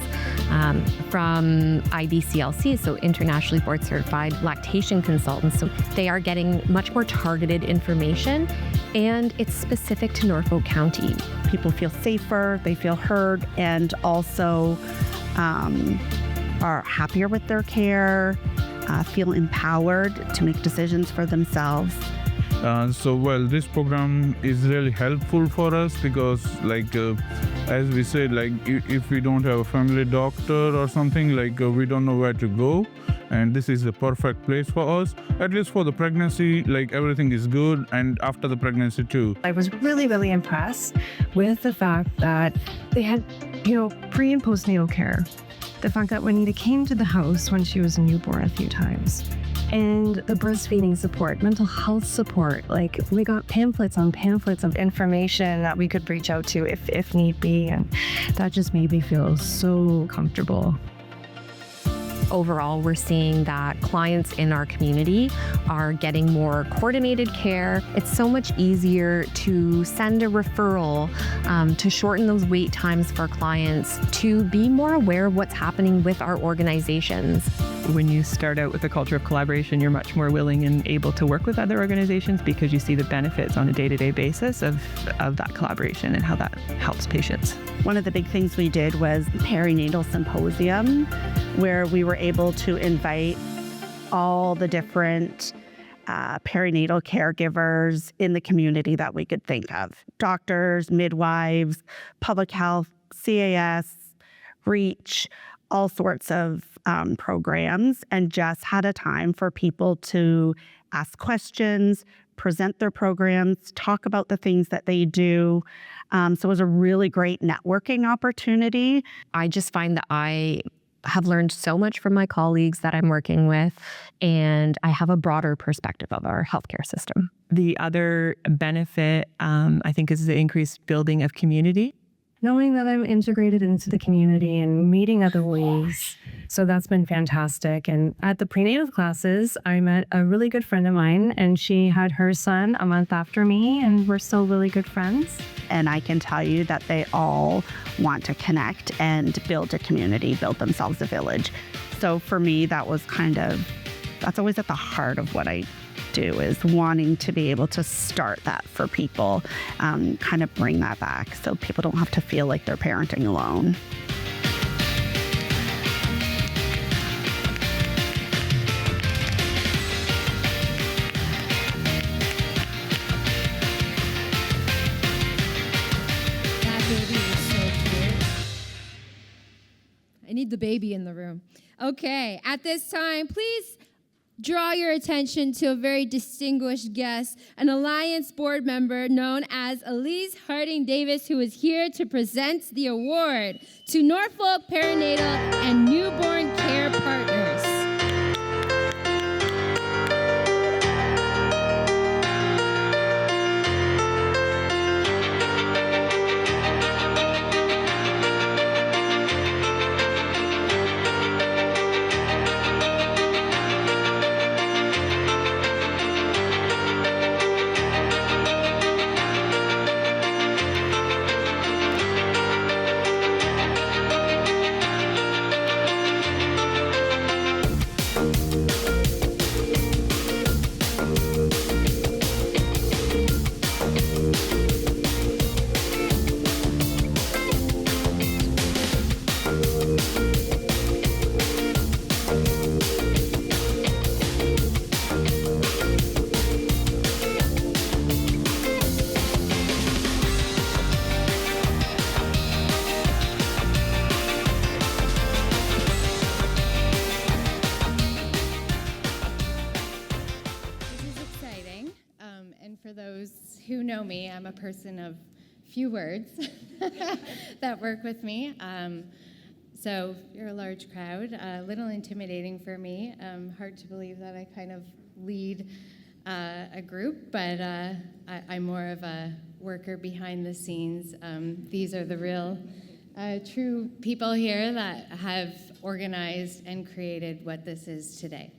from IBCLC, so internationally board certified lactation consultants. So they are getting much more targeted information, and it's specific to Norfolk County. People feel safer, they feel heard, and also are happier with their care, feel empowered to make decisions for themselves. Well, this program is really helpful for us because, as we said, if we don't have a family doctor or something, we don't know where to go. And this is the perfect place for us. At least for the pregnancy, everything is good, and after the pregnancy too. I was really, really impressed with the fact that they had, pre and postnatal care. The fact that when they came to the house when she was a newborn a few times, and the breastfeeding support, mental health support, we got pamphlets on pamphlets of information that we could reach out to if need be, and that just made me feel so comfortable. Overall, we're seeing that clients in our community are getting more coordinated care. It's so much easier to send a referral, to shorten those wait times for clients, to be more aware of what's happening with our organizations. When you start out with a culture of collaboration, you're much more willing and able to work with other organizations because you see the benefits on a day-to-day basis of that collaboration and how that helps patients. One of the big things we did was perinatal symposium, where we were able to invite all the different perinatal caregivers in the community that we could think of. Doctors, midwives, public health, CAS, REACH, all sorts of programs, and just had a time for people to ask questions, present their programs, talk about the things that they do. So it was a really great networking opportunity. I just find that I have learned so much from my colleagues that I'm working with, and I have a broader perspective of our healthcare system. The other benefit, I think, is the increased building of community. Knowing that I'm integrated into the community and meeting other ways. So that's been fantastic. And at the prenatal classes, I met a really good friend of mine, and she had her son a month after me, and we're still really good friends. And I can tell you that they all want to connect and build a community, build themselves a village. So for me, that's always at the heart of what I do, is wanting to be able to start that for people, kind of bring that back so people don't have to feel like they're parenting alone. That baby was so cute. I need the baby in the room. Okay, at this time, please draw your attention to a very distinguished guest, an Alliance board member known as Elise Harding Davis, who is here to present the award to Norfolk Perinatal and Newborn Care Partners. Who know me, I'm a person of few words that work with me. So you're a large crowd, a little intimidating for me. Hard to believe that I kind of lead a group, but I'm more of a worker behind the scenes. These are the real, true people here that have organized and created what this is today.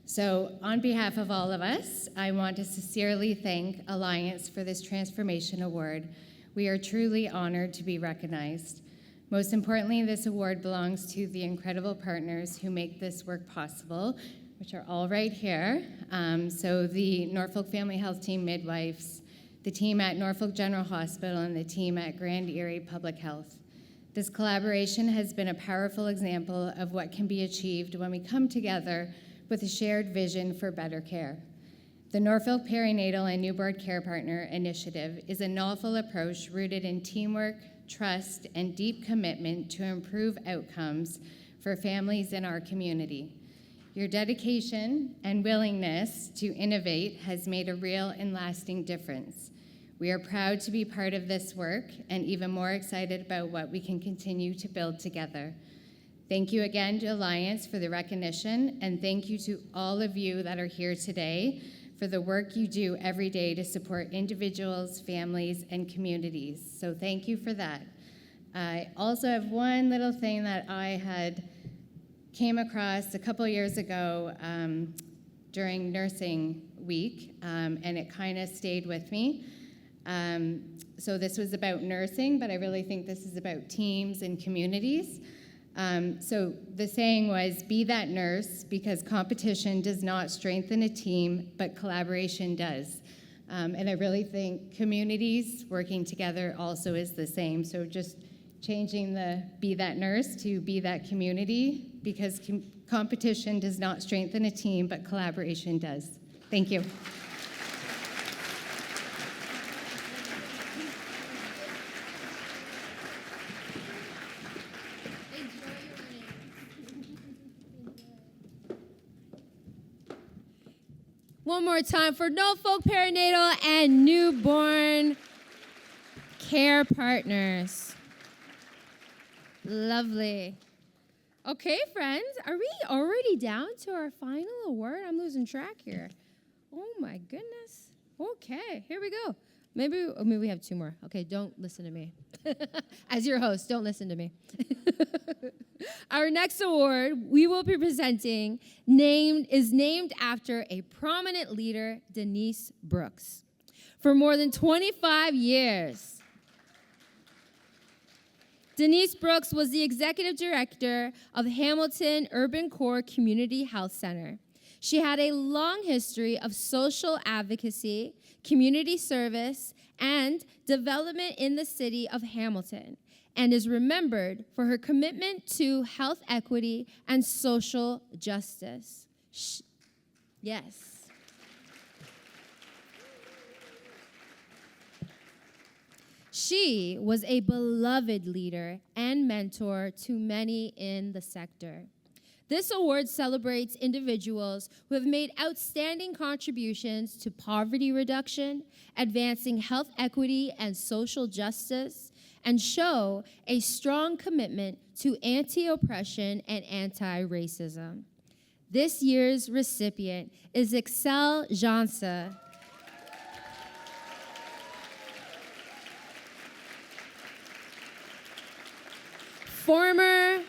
So on behalf of all of us, I want to sincerely thank Alliance for this Transformation Award. We are truly honored to be recognized. Most importantly, this award belongs to the incredible partners who make this work possible, which are all right here. So the Norfolk Family Health Team midwives, the team at Norfolk General Hospital, and the team at Grand Erie Public Health. This collaboration has been a powerful example of what can be achieved when we come together with a shared vision for better care. The Norfolk Perinatal and Newborn Care Partner Initiative is a novel approach rooted in teamwork, trust, and deep commitment to improve outcomes for families in our community. Your dedication and willingness to innovate has made a real and lasting difference. We are proud to be part of this work and even more excited about what we can continue to build together. Thank you again to Alliance for the recognition, and thank you to all of you that are here today for the work you do every day to support individuals, families, and communities. So thank you for that. I also have one little thing that I had came across a couple years ago during nursing week, and it kind of stayed with me. So this was about nursing, but I really think this is about teams and communities. So the saying was, be that nurse, because competition does not strengthen a team, but collaboration does. And I really think communities working together also is the same. So just changing the be that nurse to be that community, because competition does not strengthen a team, but collaboration does. Thank you. One more time for Norfolk Perinatal and Newborn Care Partners. Lovely. Okay, friends, are we already down to our final award? I'm losing track here. Oh my goodness. Okay, here we go. Maybe we have two more. Okay, don't listen to me. As your host, don't listen to me. Our next award we will be presenting is named after a prominent leader, Denise Brooks. For more than 25 years, Denise Brooks was the executive director of Hamilton Urban Core Community Health Center. She had a long history of social advocacy, community service, and development in the city of Hamilton, and is remembered for her commitment to health equity and social justice. Yes. She was a beloved leader and mentor to many in the sector. This award celebrates individuals who have made outstanding contributions to poverty reduction, advancing health equity and social justice, and show a strong commitment to anti-oppression and anti-racism. This year's recipient is Excel Jansa. Former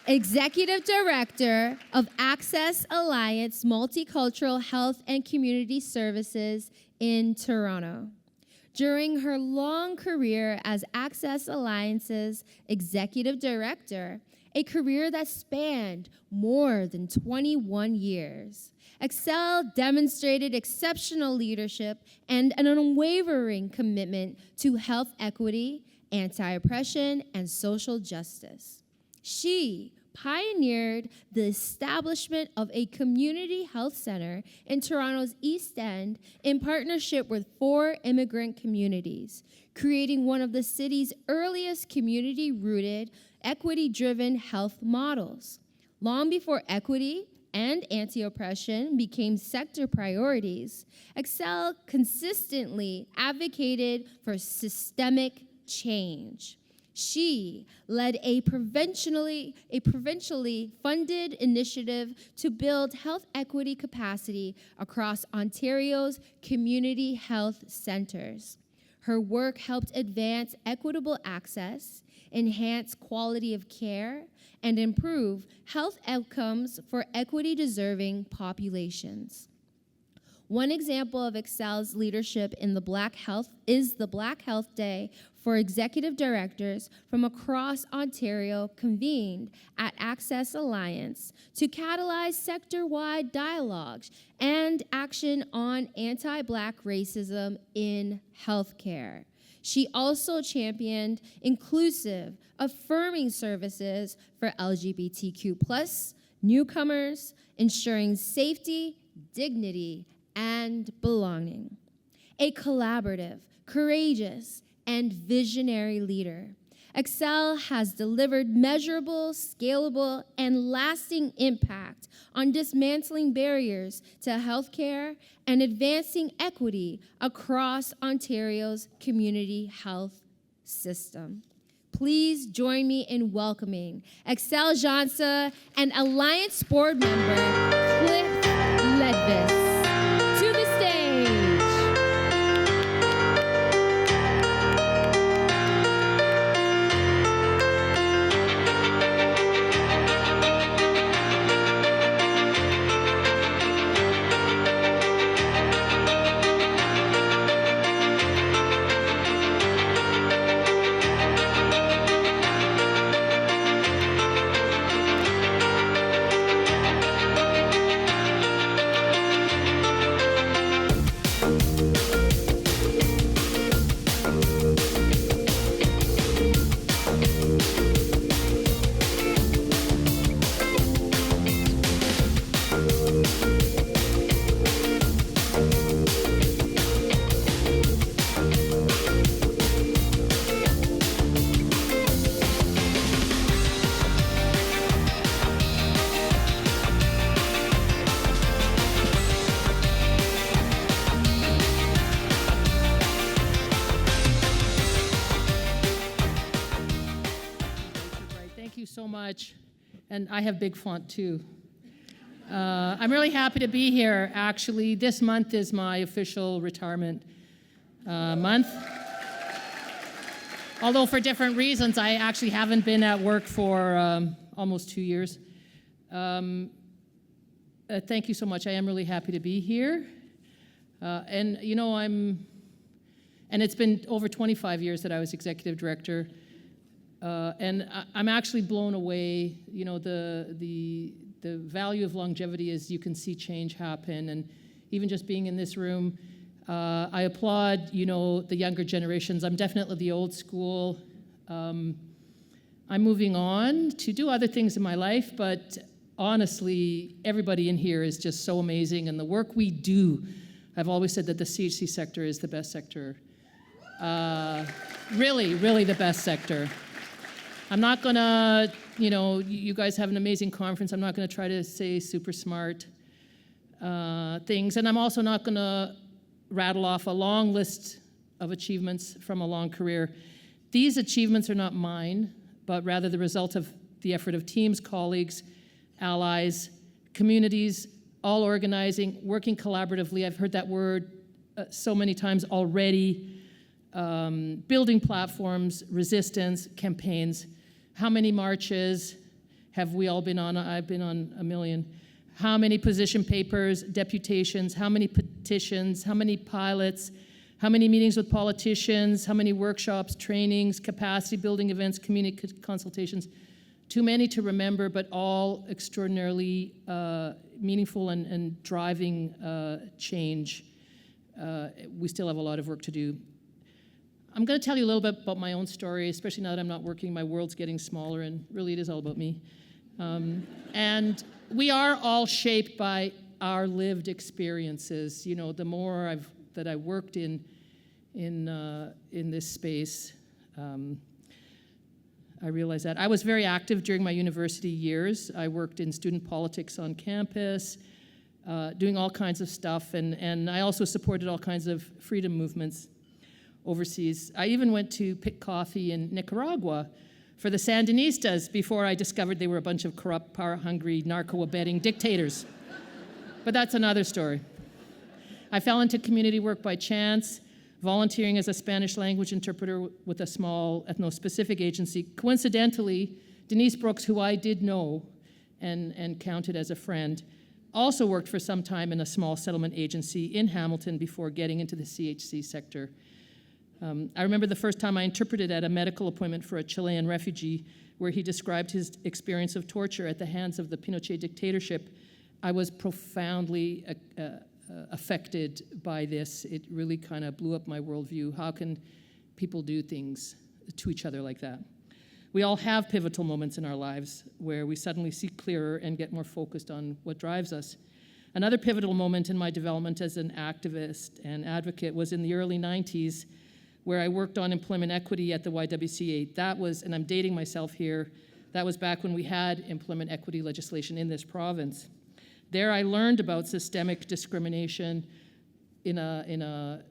Executive Director of Access Alliance Multicultural Health and Community Services in Toronto. During her long career as Access Alliance's Executive Director, a career that spanned more than 21 years, Excel demonstrated exceptional leadership and an unwavering commitment to health equity, anti-oppression, and social justice. She pioneered the establishment of a community health center in Toronto's East End in partnership with 4 immigrant communities, creating one of the city's earliest community-rooted, equity-driven health models. Long before equity and anti-oppression became sector priorities, Excel consistently advocated for systemic change. She led a provincially funded initiative to build health equity capacity across Ontario's community health centers. Her work helped advance equitable access, enhance quality of care, and improve health outcomes for equity-deserving populations. One example of Excel's leadership in the Black Health Day for executive directors from across Ontario convened at Access Alliance to catalyze sector-wide dialogues and action on anti-Black racism in healthcare. She also championed inclusive, affirming services for LGBTQ+ newcomers, ensuring safety, dignity, and belonging. A collaborative, courageous, and visionary leader, Excel has delivered measurable, scalable, and lasting impact on dismantling barriers to healthcare and advancing equity across Ontario's community health system. Please join me in welcoming Excel Jansa and Alliance board member Cliff Ledvis to the stage. So much, and I have big font too. I'm really happy to be here. Actually, this month is my official retirement month. Although for different reasons, I actually haven't been at work for almost 2 years. Thank you so much. I am really happy to be here. And you know, and it's been over 25 years that I was executive director. And I'm actually blown away. You know, the value of longevity is you can see change happen, and even just being in this room, I applaud, you know, the younger generations. I'm definitely the old school. I'm moving on to do other things in my life, but honestly, everybody in here is just so amazing, and the work we do, I've always said that the CHC sector is the best sector. Really, really the best sector. I'm not gonna, you know, you guys have an amazing conference. I'm not gonna try to say super smart things. And I'm also not gonna rattle off a long list of achievements from a long career. These achievements are not mine, but rather the result of the effort of teams, colleagues, allies, communities, all organizing, working collaboratively. I've heard that word so many times already. Building platforms, resistance, campaigns. How many marches have we all been on? I've been on a million. How many position papers, deputations, how many petitions, how many pilots, how many meetings with politicians, how many workshops, trainings, capacity building events, community consultations. Too many to remember, but all extraordinarily meaningful and driving change. We still have a lot of work to do. I'm going to tell you a little bit about my own story, especially now that I'm not working. My world's getting smaller, and really it is all about me. And we are all shaped by our lived experiences. You know, the more that I worked in this space, I realized that. I was very active during my university years. I worked in student politics on campus, doing all kinds of stuff, and I also supported all kinds of freedom movements overseas. I even went to pick coffee in Nicaragua for the Sandinistas before I discovered they were a bunch of corrupt, power-hungry, narco-abetting dictators. But that's another story. I fell into community work by chance, volunteering as a Spanish language interpreter with a small ethno-specific agency. Coincidentally, Denise Brooks, who I did know and counted as a friend, also worked for some time in a small settlement agency in Hamilton before getting into the CHC sector. I remember the first time I interpreted at a medical appointment for a Chilean refugee where he described his experience of torture at the hands of the Pinochet dictatorship. I was profoundly affected by this. It really kind of blew up my worldview. How can people do things to each other like that? We all have pivotal moments in our lives where we suddenly see clearer and get more focused on what drives us. Another pivotal moment in my development as an activist and advocate was in the early 90s, where I worked on employment equity at the YWCA. That was, and I'm dating myself here, that was back when we had employment equity legislation in this province. There I learned about systemic discrimination in a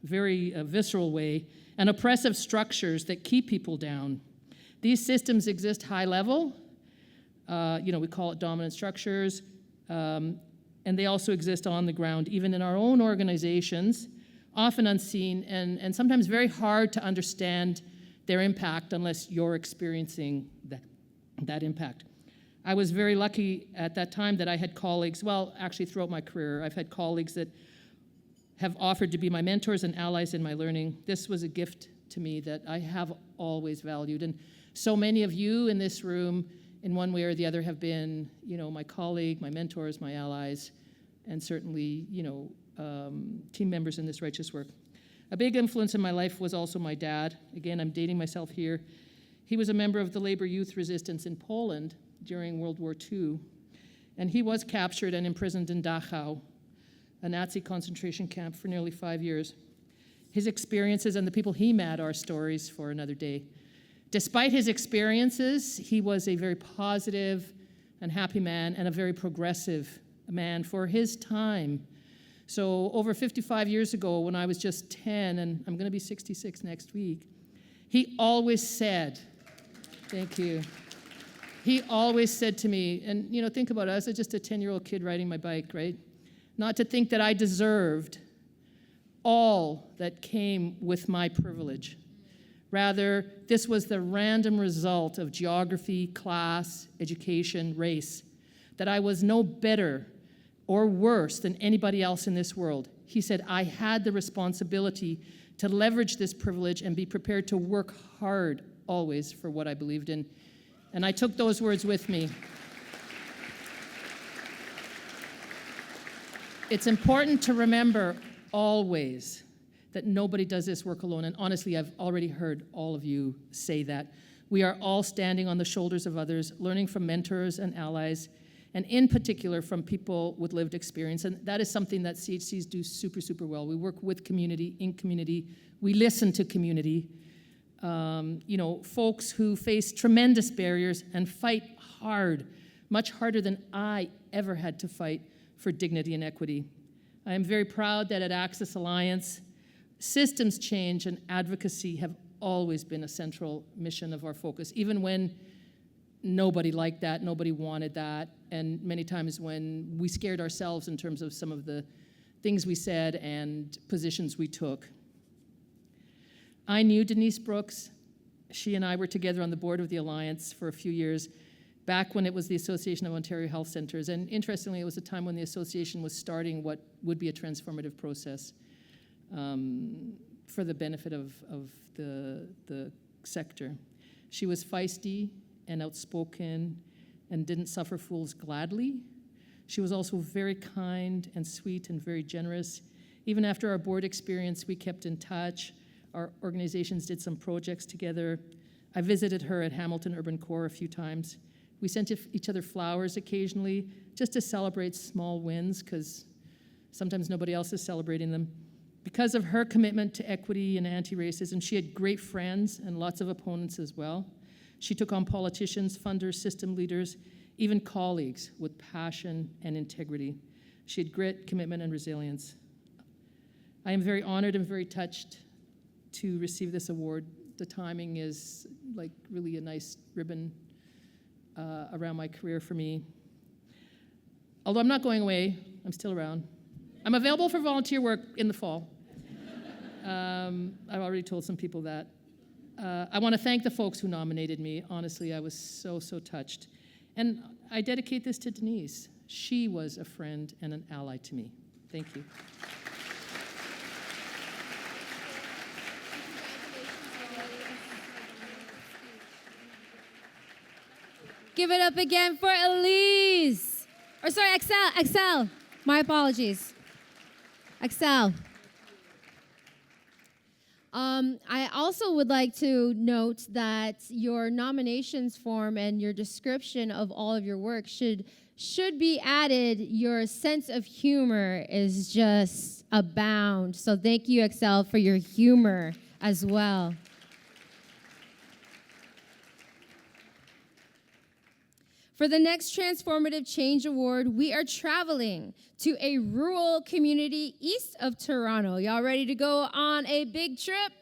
very visceral way, and oppressive structures that keep people down. These systems exist high level, we call it dominant structures, and they also exist on the ground, even in our own organizations, often unseen and sometimes very hard to understand their impact unless you're experiencing that impact. I was very lucky at that time that I had colleagues, well, actually throughout my career, I've had colleagues that have offered to be my mentors and allies in my learning. This was a gift to me that I have always valued. And so many of you in this room, in one way or the other, have been, my colleague, my mentors, my allies, and certainly, team members in this righteous work. A big influence in my life was also my dad. Again, I'm dating myself here. He was a member of the labor youth resistance in Poland during World War II, and he was captured and imprisoned in Dachau, a Nazi concentration camp, for nearly 5 years. His experiences and the people he met are stories for another day. Despite his experiences, he was a very positive and happy man and a very progressive man for his time. So over 55 years ago, when I was just 10, and I'm going to be 66 next week, he always said, thank you, he always said to me, and think about it, I was just a 10-year-old kid riding my bike, right? Not to think that I deserved all that came with my privilege. Rather, this was the random result of geography, class, education, race, that I was no better or worse than anybody else in this world. He said, I had the responsibility to leverage this privilege and be prepared to work hard always for what I believed in. And I took those words with me. It's important to remember always that nobody does this work alone. And honestly, I've already heard all of you say that. We are all standing on the shoulders of others, learning from mentors and allies, and in particular from people with lived experience. And that is something that CHCs do super, super well. We work with community, in community. We listen to community. Folks who face tremendous barriers and fight hard, much harder than I ever had to fight for dignity and equity. I am very proud that at Access Alliance, systems change and advocacy have always been a central mission of our focus, even when nobody liked that, nobody wanted that, and many times when we scared ourselves in terms of some of the things we said and positions we took. I knew Denise Brooks. She and I were together on the board of the Alliance for a few years, back when it was the Association of Ontario Health Centres. And interestingly, it was a time when the association was starting what would be a transformative process for the benefit of the sector. She was feisty and outspoken and didn't suffer fools gladly. She was also very kind and sweet and very generous. Even after our board experience, we kept in touch. Our organizations did some projects together. I visited her at Hamilton Urban Core a few times. We sent each other flowers occasionally just to celebrate small wins, because sometimes nobody else is celebrating them. Because of her commitment to equity and anti-racism, she had great friends and lots of opponents as well. She took on politicians, funders, system leaders, even colleagues with passion and integrity. She had grit, commitment, and resilience. I am very honored and very touched to receive this award. The timing is like really a nice ribbon around my career for me. Although I'm not going away, I'm still around. I'm available for volunteer work in the fall. I've already told some people that. I want to thank the folks who nominated me. Honestly, I was so, so touched. And I dedicate this to Denise. She was a friend and an ally to me. Thank you. Give it up again for Elise. Or sorry, Excel. My apologies. Excel. I also would like to note that your nominations form and your description of all of your work should be added. Your sense of humor is just abound. So thank you, Excel, for your humor as well. For the next Transformative Change Award, we are traveling to a rural community east of Toronto. Y'all ready to go on a big trip?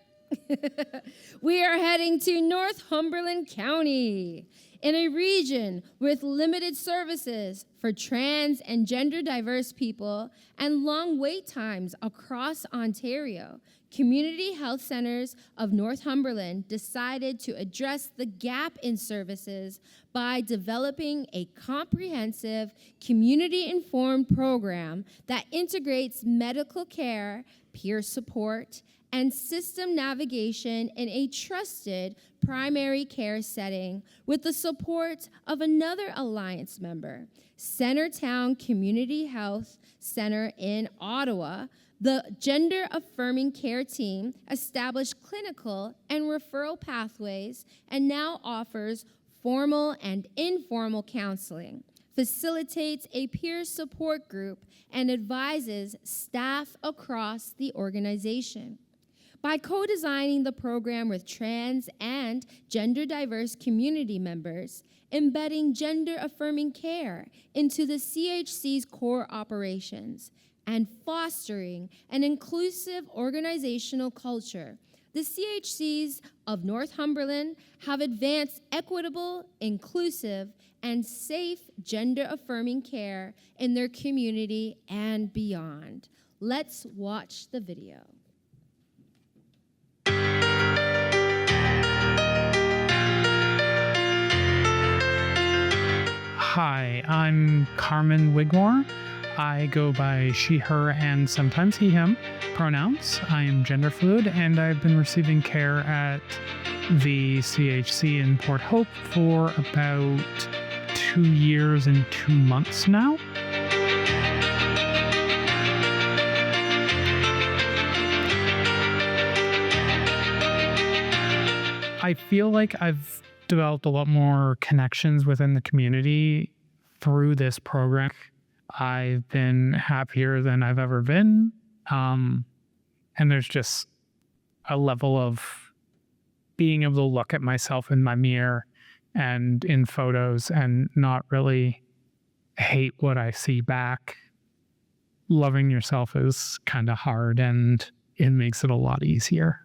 We are heading to Northumberland County, in a region with limited services for trans and gender diverse people and long wait times across Ontario. Community Health Centres of Northumberland decided to address the gap in services by developing a comprehensive, community-informed program that integrates medical care, peer support, and system navigation in a trusted primary care setting with the support of another Alliance member, Centertown Community Health Center in Ottawa. The gender-affirming care team established clinical and referral pathways and now offers formal and informal counseling, facilitates a peer support group, and advises staff across the organization. By co-designing the program with trans and gender-diverse community members, embedding gender-affirming care into the CHC's core operations, and fostering an inclusive organizational culture, the CHCs of Northumberland have advanced equitable, inclusive, and safe gender-affirming care in their community and beyond. Let's watch the video. Hi, I'm Carmen Wigmore. I go by she, her, and sometimes he, him pronouns. I am gender fluid, and I've been receiving care at the CHC in Port Hope for about 2 years and 2 months now. I feel like I've developed a lot more connections within the community through this program. I've been happier than I've ever been. And there's just a level of being able to look at myself in my mirror and in photos and not really hate what I see back. Loving yourself is kind of hard, and it makes it a lot easier.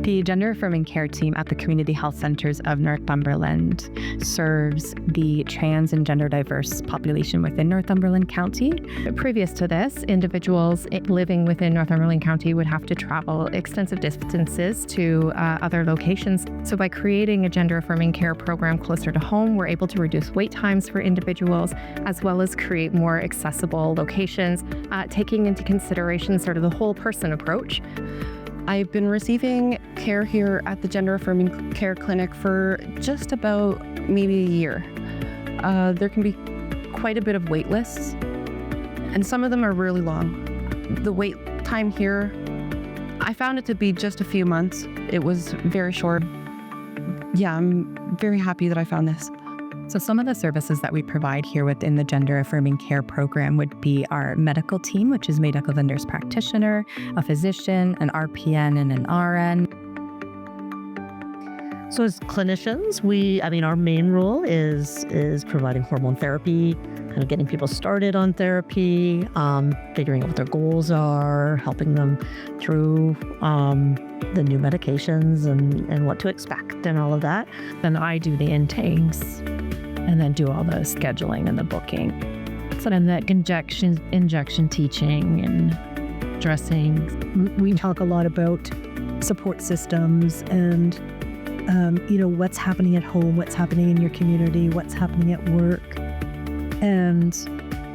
The Gender Affirming Care Team at the Community Health Centres of Northumberland serves the trans and gender diverse population within Northumberland County. Previous to this, individuals living within Northumberland County would have to travel extensive distances to other locations. So by creating a gender affirming care program closer to home, we're able to reduce wait times for individuals, as well as create more accessible locations, taking into consideration sort of the whole person approach. I've been receiving care here at the Gender Affirming Care Clinic for just about maybe a year. There can be quite a bit of wait lists, and some of them are really long. The wait time here, I found it to be just a few months. It was very short. Yeah, I'm very happy that I found this. So some of the services that we provide here within the Gender Affirming Care program would be our medical team, which is made up of a nurse practitioner, a physician, an RPN, and an RN. So as clinicians, our main role is providing hormone therapy, kind of getting people started on therapy, figuring out what their goals are, helping them through the new medications and what to expect and all of that. Then I do the intakes and then do all the scheduling and the booking. So then the injection teaching and dressing. We talk a lot about support systems and what's happening at home, what's happening in your community, what's happening at work. And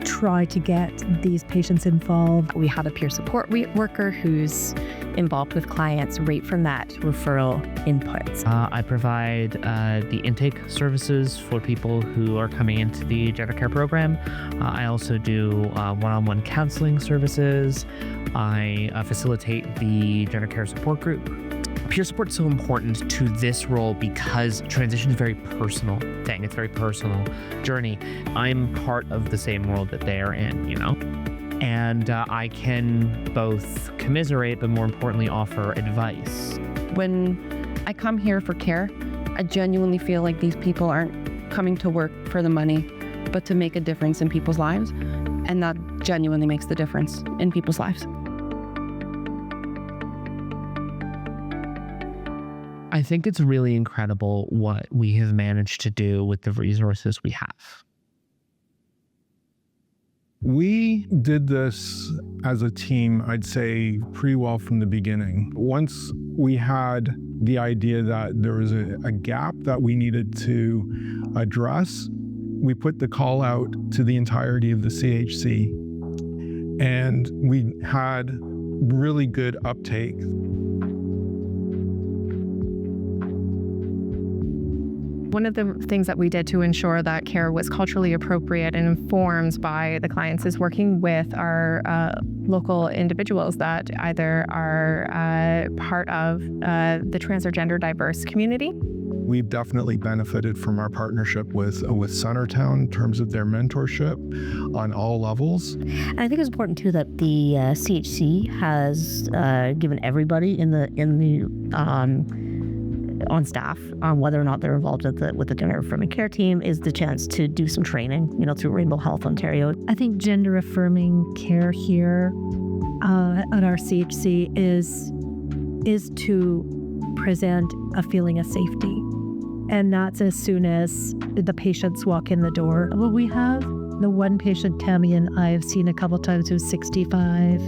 try to get these patients involved. We have a peer support worker who's involved with clients right from that referral input. I provide the intake services for people who are coming into the gender care program. I also do one-on-one counseling services. I facilitate the gender care support group. Peer support is so important to this role because transition is a very personal thing. It's a very personal journey. I'm part of the same world that they are in, you know? And I can both commiserate, but more importantly, offer advice. When I come here for care, I genuinely feel like these people aren't coming to work for the money, but to make a difference in people's lives. And that genuinely makes the difference in people's lives. I think it's really incredible what we have managed to do with the resources we have. We did this as a team, I'd say, pretty well from the beginning. Once we had the idea that there was a gap that we needed to address, we put the call out to the entirety of the CHC, and we had really good uptake. One of the things that we did to ensure that care was culturally appropriate and informed by the clients is working with our local individuals that either are part of the trans or gender diverse community. We've definitely benefited from our partnership with Centertown in terms of their mentorship on all levels. And I think it's important too that the CHC has given everybody in the on staff, whether or not they're involved with the gender affirming care team, is the chance to do some training, through Rainbow Health Ontario. I think gender affirming care here at our CHC is to present a feeling of safety. And that's as soon as the patients walk in the door. Well, we have the one patient, Tammy, and I have seen a couple times who's 65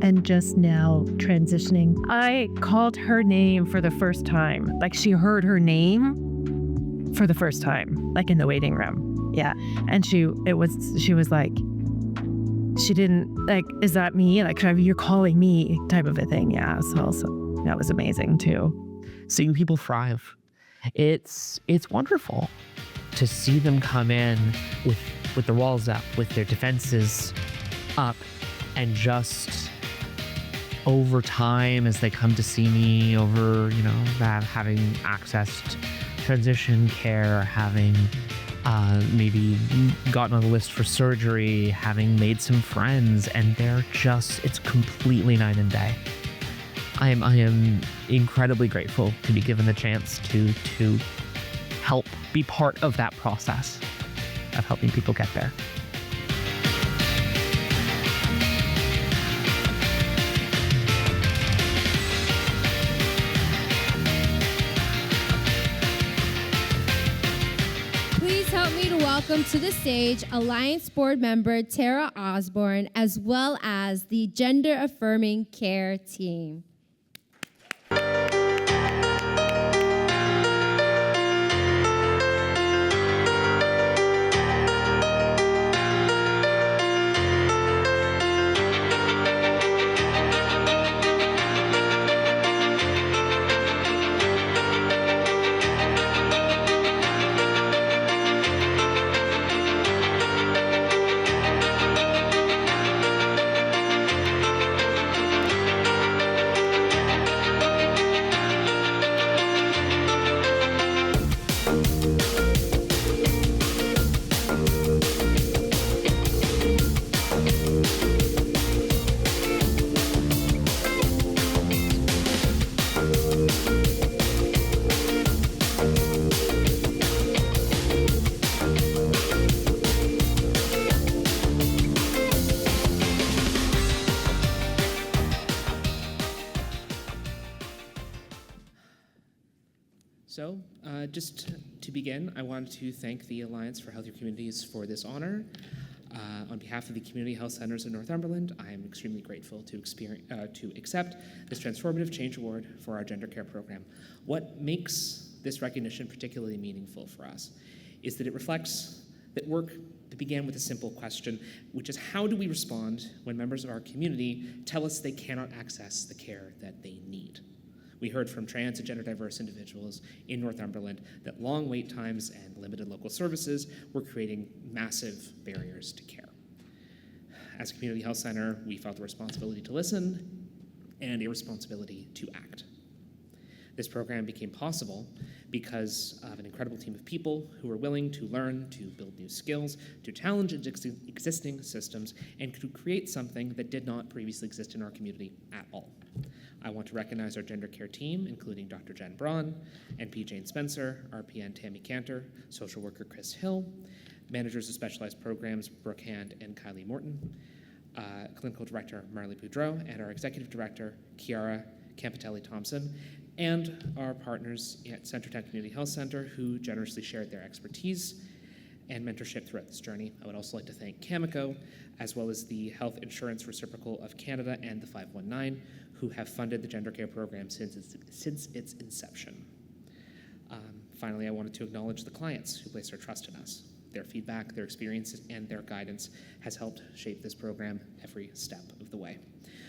and just now transitioning. I called her name for the first time. Like, she heard her name for the first time, like in the waiting room. Yeah. And she was like, she didn't, like, is that me? Like, you're calling me type of a thing. Yeah. So that was amazing too. Seeing people thrive. It's wonderful to see them come in with their walls up, with their defenses up, and just over time, as they come to see me over, having accessed transition care, having maybe gotten on the list for surgery, having made some friends, and it's completely night and day. I am incredibly grateful to be given the chance to help be part of that process of helping people get there. Welcome to the stage Alliance Board Member Tara Osborne, as well as the Gender Affirming Care team. So, just to begin, I wanted to thank the Alliance for Healthier Communities for this honor. On behalf of the Community Health Centers in Northumberland, I am extremely grateful to accept this Transformative Change Award for our gender care program. What makes this recognition particularly meaningful for us is that it reflects that began with a simple question, which is how do we respond when members of our community tell us they cannot access the care that they need? We heard from trans and gender diverse individuals in Northumberland that long wait times and limited local services were creating massive barriers to care. As a community health center, we felt the responsibility to listen and a responsibility to act. This program became possible because of an incredible team of people who were willing to learn, to build new skills, to challenge existing systems, and to create something that did not previously exist in our community at all. I want to recognize our gender care team, including Dr. Jen Braun, NP Jane Spencer, RPN Tammy Cantor, social worker Chris Hill, managers of specialized programs Brooke Hand and Kylie Morton, clinical director Marley Boudreau, and our executive director Kiara Campitelli-Thompson, and our partners at Centertown Community Health Center who generously shared their expertise and mentorship throughout this journey. I would also like to thank Cameco, as well as the Health Insurance Reciprocal of Canada and the 519, who have funded the gender care program since its inception. Finally, I wanted to acknowledge the clients who placed their trust in us. Their feedback, their experiences, and their guidance has helped shape this program every step of the way.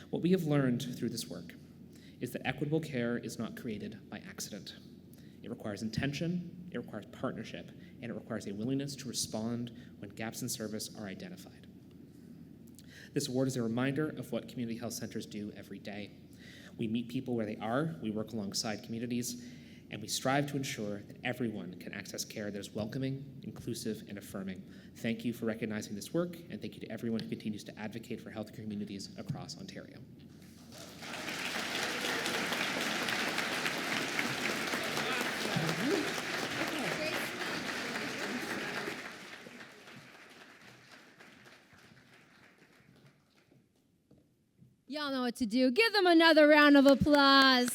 What we have learned through this work is that equitable care is not created by accident. It requires intention, it requires partnership, and it requires a willingness to respond when gaps in service are identified. This award is a reminder of what community health centers do every day. We meet people where they are, we work alongside communities, and we strive to ensure that everyone can access care that is welcoming, inclusive, and affirming. Thank you for recognizing this work, and thank you to everyone who continues to advocate for health communities across Ontario. Y'all know what to do. Give them another round of applause.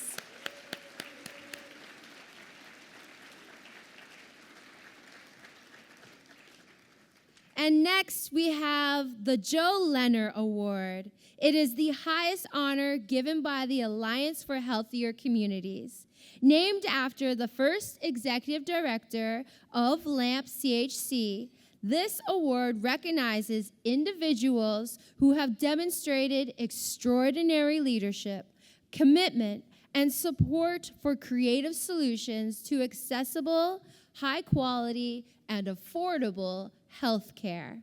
And next, we have the Joe Leonard Award. It is the highest honor given by the Alliance for Healthier Communities. Named after the first executive director of LAMP CHC, this award recognizes individuals who have demonstrated extraordinary leadership, commitment, and support for creative solutions to accessible, high-quality, and affordable health care.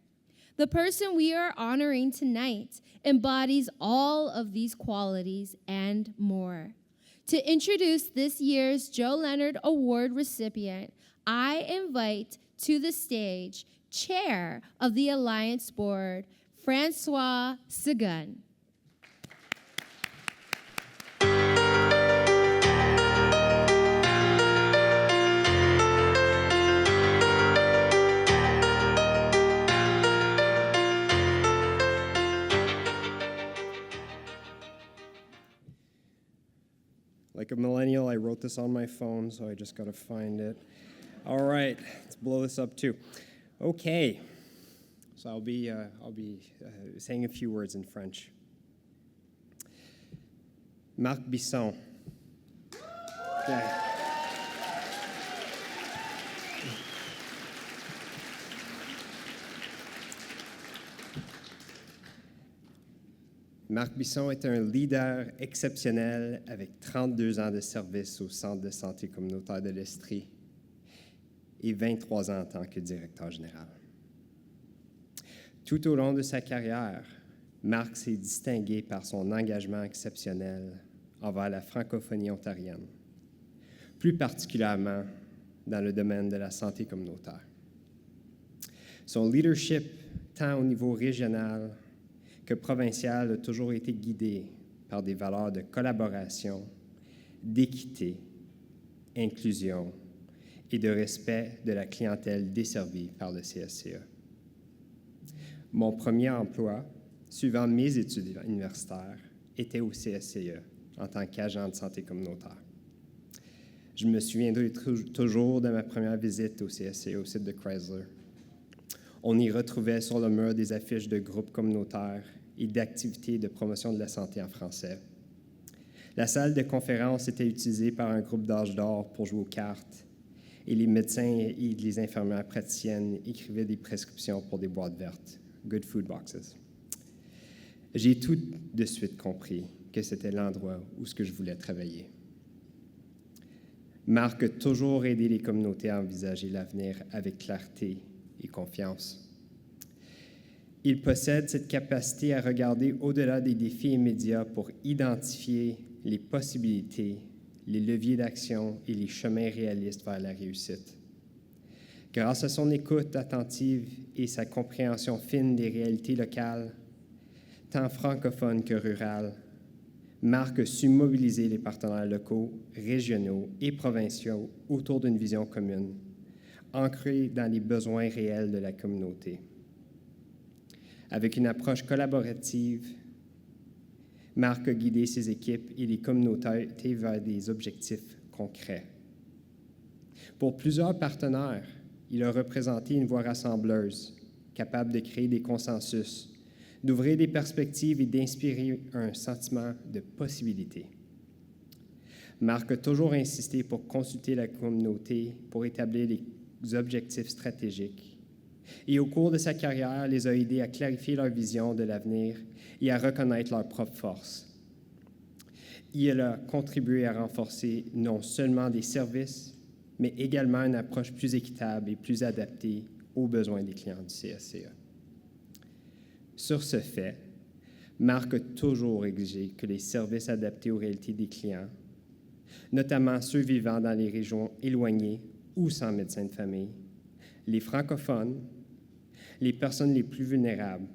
The person we are honoring tonight embodies all of these qualities and more. To introduce this year's Joe Leonard Award recipient, I invite to the stage Chair of the Alliance Board, Francois Seguin. Like a millennial, I wrote this on my phone, so I just got to find it. All right, let's blow this up too. Okay, so I'll be saying a few words in French. Marc Bisson. Okay. Marc Bisson est un leader exceptionnel avec 32 ans de service au Centre de santé communautaire de l'Estrie et 23 ans en tant que directeur général. Tout au long de sa carrière, Marc s'est distingué par son engagement exceptionnel envers la francophonie ontarienne, plus particulièrement dans le domaine de la santé communautaire. Son leadership, tant au niveau régional que provincial, a toujours été guidé par des valeurs de collaboration, d'équité, inclusion et de respect de la clientèle desservie par le CSCE. Mon premier emploi, suivant mes études universitaires, était au CSCE en tant qu'agent de santé communautaire. Je me souviendrai toujours de ma première visite au CSCE au site de Chrysler. On y retrouvait sur le mur des affiches de groupes communautaires et d'activités de promotion de la santé en français. La salle de conférence était utilisée par un groupe d'âge d'or pour jouer aux cartes et les médecins et les infirmières praticiennes écrivaient des prescriptions pour des boîtes vertes, Good Food Boxes. J'ai tout de suite compris que c'était l'endroit où ce que je voulais travailler. Marc a toujours aidé les communautés à envisager l'avenir avec clarté et confiance. Il possède cette capacité à regarder au-delà des défis immédiats pour identifier les possibilités, les leviers d'action et les chemins réalistes vers la réussite. Grâce à son écoute attentive et sa compréhension fine des réalités locales, tant francophones que rurales, Marc a su mobiliser les partenaires locaux, régionaux et provinciaux autour d'une vision commune, ancrée dans les besoins réels de la communauté. Avec une approche collaborative, Marc a guidé ses équipes et les communautés vers des objectifs concrets. Pour plusieurs partenaires, il a représenté une voix rassembleuse, capable de créer des consensus, d'ouvrir des perspectives et d'inspirer un sentiment de possibilité. Marc a toujours insisté pour consulter la communauté pour établir les objectifs stratégiques. Et au cours de sa carrière, les a aidés à clarifier leur vision de l'avenir et à reconnaître leurs propres forces. Il a contribué à renforcer non seulement des services, mais également une approche plus équitable et plus adaptée aux besoins des clients du CSCA. Sur ce fait, Marc a toujours exigé que les services adaptés aux réalités des clients, notamment ceux vivant dans les régions éloignées ou sans médecin de famille, les francophones, les personnes les plus vulnérables.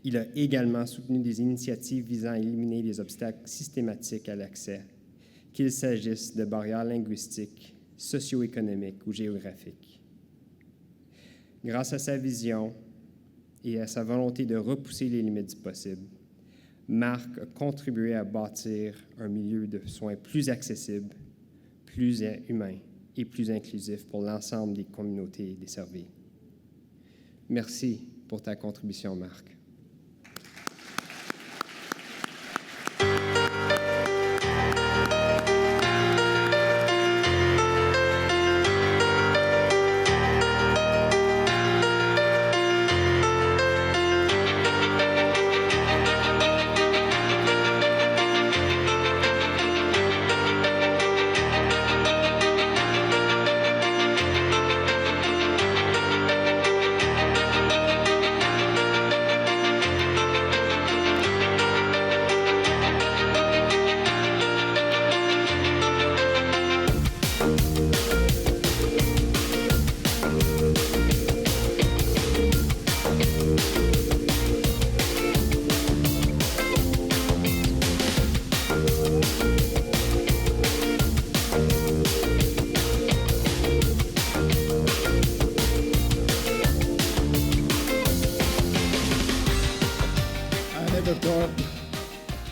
Il a également soutenu des initiatives visant à éliminer les obstacles systématiques à l'accès, qu'il s'agisse de barrières linguistiques, socio-économiques ou géographiques. Grâce à sa vision et à sa volonté de repousser les limites du possible, Marc a contribué à bâtir un milieu de soins plus accessible, plus humain et plus inclusif pour l'ensemble des communautés desservies. Merci pour ta contribution, Marc.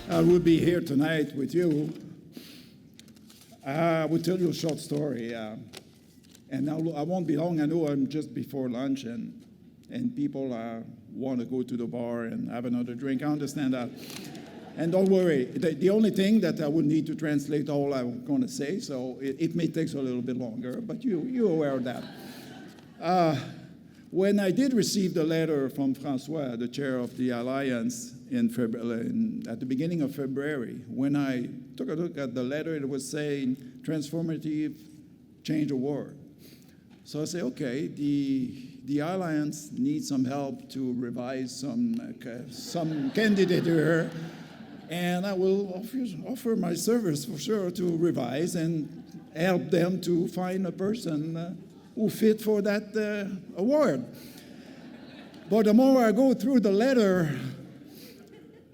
I would be here tonight with you. I will tell you a short story, and I won't be long. I know I'm just before lunch, and people want to go to the bar and have another drink. I understand that. And don't worry, the only thing that I would need to translate all I'm going to say, so it may take a little bit longer, but you're aware of that. When I did receive the letter from François, the chair of the Alliance, at the beginning of February, when I took a look at the letter, it was saying, Transformative, change the world. So I say, okay, the Alliance needs some help to revise some candidate here, and I will offer my service for sure to revise and help them to find a person who fit for that award. But the more I go through the letter,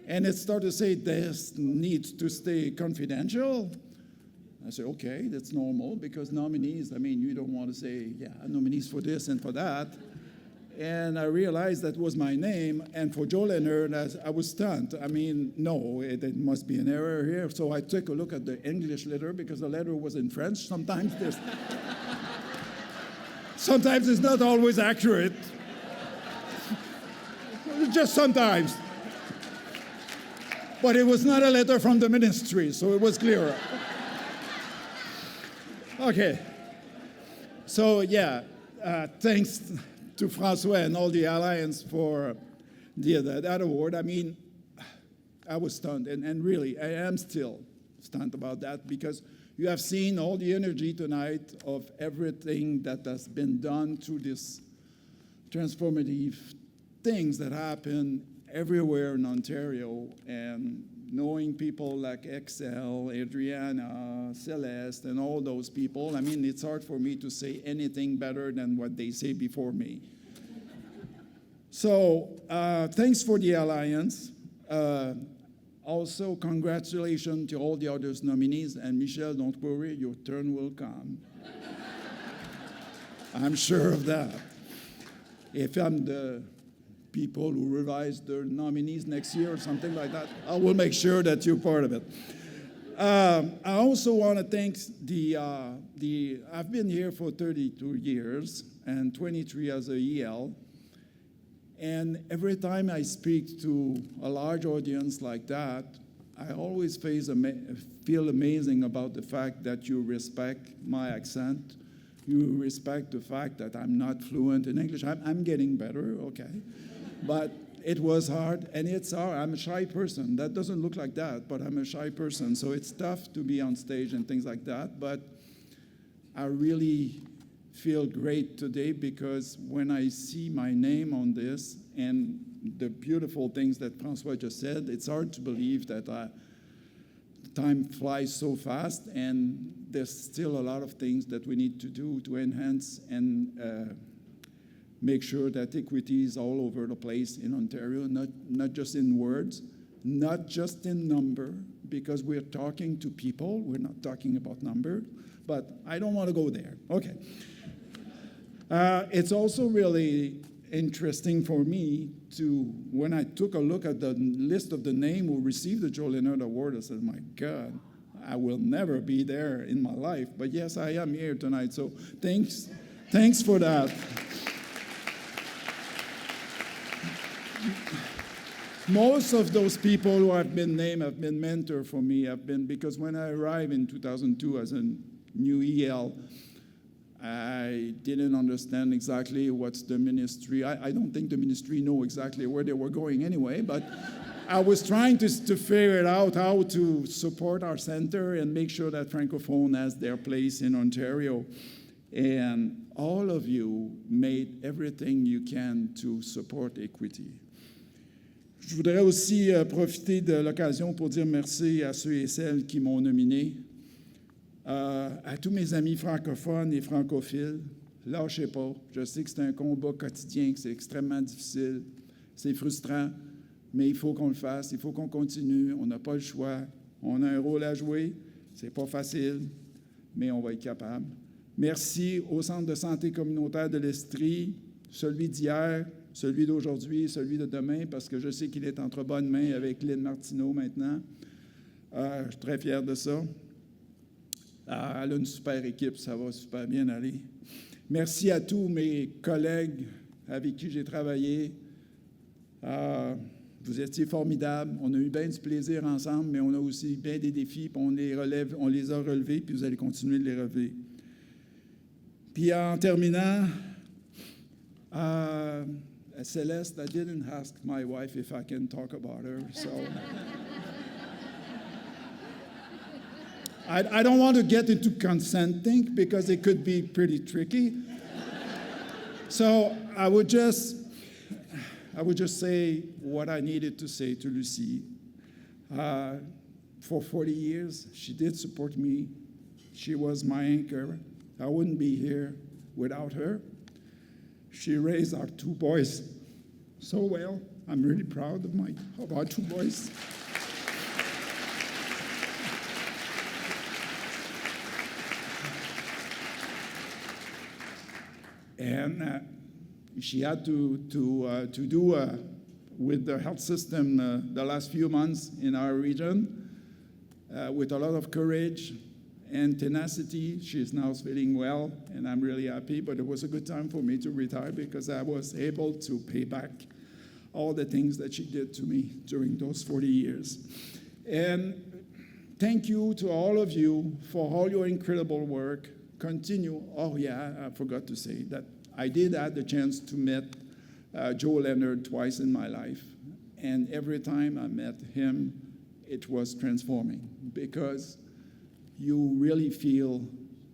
and it started to say this needs to stay confidential, I said, okay, that's normal, because nominees, you don't want to say, yeah, nominees for this and for that. And I realized that was my name, and for Joe Leonard, I was stunned. No, there must be an error here. So I took a look at the English letter, because the letter was in French. Sometimes it's not always accurate. Just sometimes. But it was not a letter from the ministry, so it was clearer. Okay, So yeah, thanks to François and all the Alliance for that award. I mean, I was stunned, and really, I am still stunned about that, because you have seen all the energy tonight of everything that has been done through this transformative things that happen everywhere in Ontario, and knowing people like Excel, Adriana, Celeste, and all those people. I mean, it's hard for me to say anything better than what they say before me. So thanks for the Alliance. Also, congratulations to all the other nominees. And Michelle, don't worry, your turn will come. I'm sure of that. If I'm the people who revise their nominees next year or something like that, I will make sure that you're part of it. I also want to thank I've been here for 32 years and 23 as a EL. And every time I speak to a large audience like that, I always feel amazing about the fact that you respect my accent. You respect the fact that I'm not fluent in English. I'm getting better, okay? But it was hard, and it's hard. I'm a shy person. That doesn't look like that, but I'm a shy person. So it's tough to be on stage and things like that. But I really feel great today, because when I see my name on this and the beautiful things that François just said, it's hard to believe that time flies so fast, and there's still a lot of things that we need to do to enhance and make sure that equity is all over the place in Ontario, not just in words, not just in number, because we're talking to people, we're not talking about number, but I don't want to go there. Okay. It's also really interesting for me when I took a look at the list of the names who received the Joe Leonard Award, I said, my God, I will never be there in my life. But yes, I am here tonight, so thanks for that. Most of those people who have been named have been mentors for me, because when I arrived in 2002 as a new EL, I didn't understand exactly what's the ministry. I don't think the ministry know exactly where they were going anyway, but I was trying to figure it out, how to support our center and make sure that Francophone has their place in Ontario. And all of you made everything you can to support equity. Je voudrais aussi profiter de l'occasion pour dire merci à ceux et celles qui m'ont nominé. À tous mes amis francophones et francophiles, lâchez pas. Je sais que c'est un combat quotidien, que c'est extrêmement difficile, c'est frustrant, mais il faut qu'on le fasse, il faut qu'on continue, on n'a pas le choix, on a un rôle à jouer, c'est pas facile, mais on va être capable. Merci au Centre de santé communautaire de l'Estrie, celui d'hier, celui d'aujourd'hui et celui de demain, parce que je sais qu'il est entre bonnes mains avec Lynn Martineau maintenant. Je suis très fier de ça. Elle a une super équipe, ça va super bien aller. Merci à tous mes collègues avec qui j'ai travaillé. Vous étiez formidables. On a eu bien du plaisir ensemble, mais on a aussi bien des défis, puis on les a relevés, puis vous allez continuer de les relever. Puis en terminant, Celeste, I didn't ask my wife if I can talk about her, so... I don't want to get into consenting because it could be pretty tricky. So I would just say what I needed to say to Lucie. For 40 years, she did support me. She was my anchor. I wouldn't be here without her. She raised our two boys so well. I'm really proud of our two boys. And she had to do with the health system the last few months in our region with a lot of courage and tenacity. She's now feeling well, and I'm really happy. But it was a good time for me to retire because I was able to pay back all the things that she did to me during those 40 years. And thank you to all of you for all your incredible work. continue. Oh yeah, I forgot to say that I did have the chance to meet Joe Leonard twice in my life. And every time I met him, it was transforming because you really feel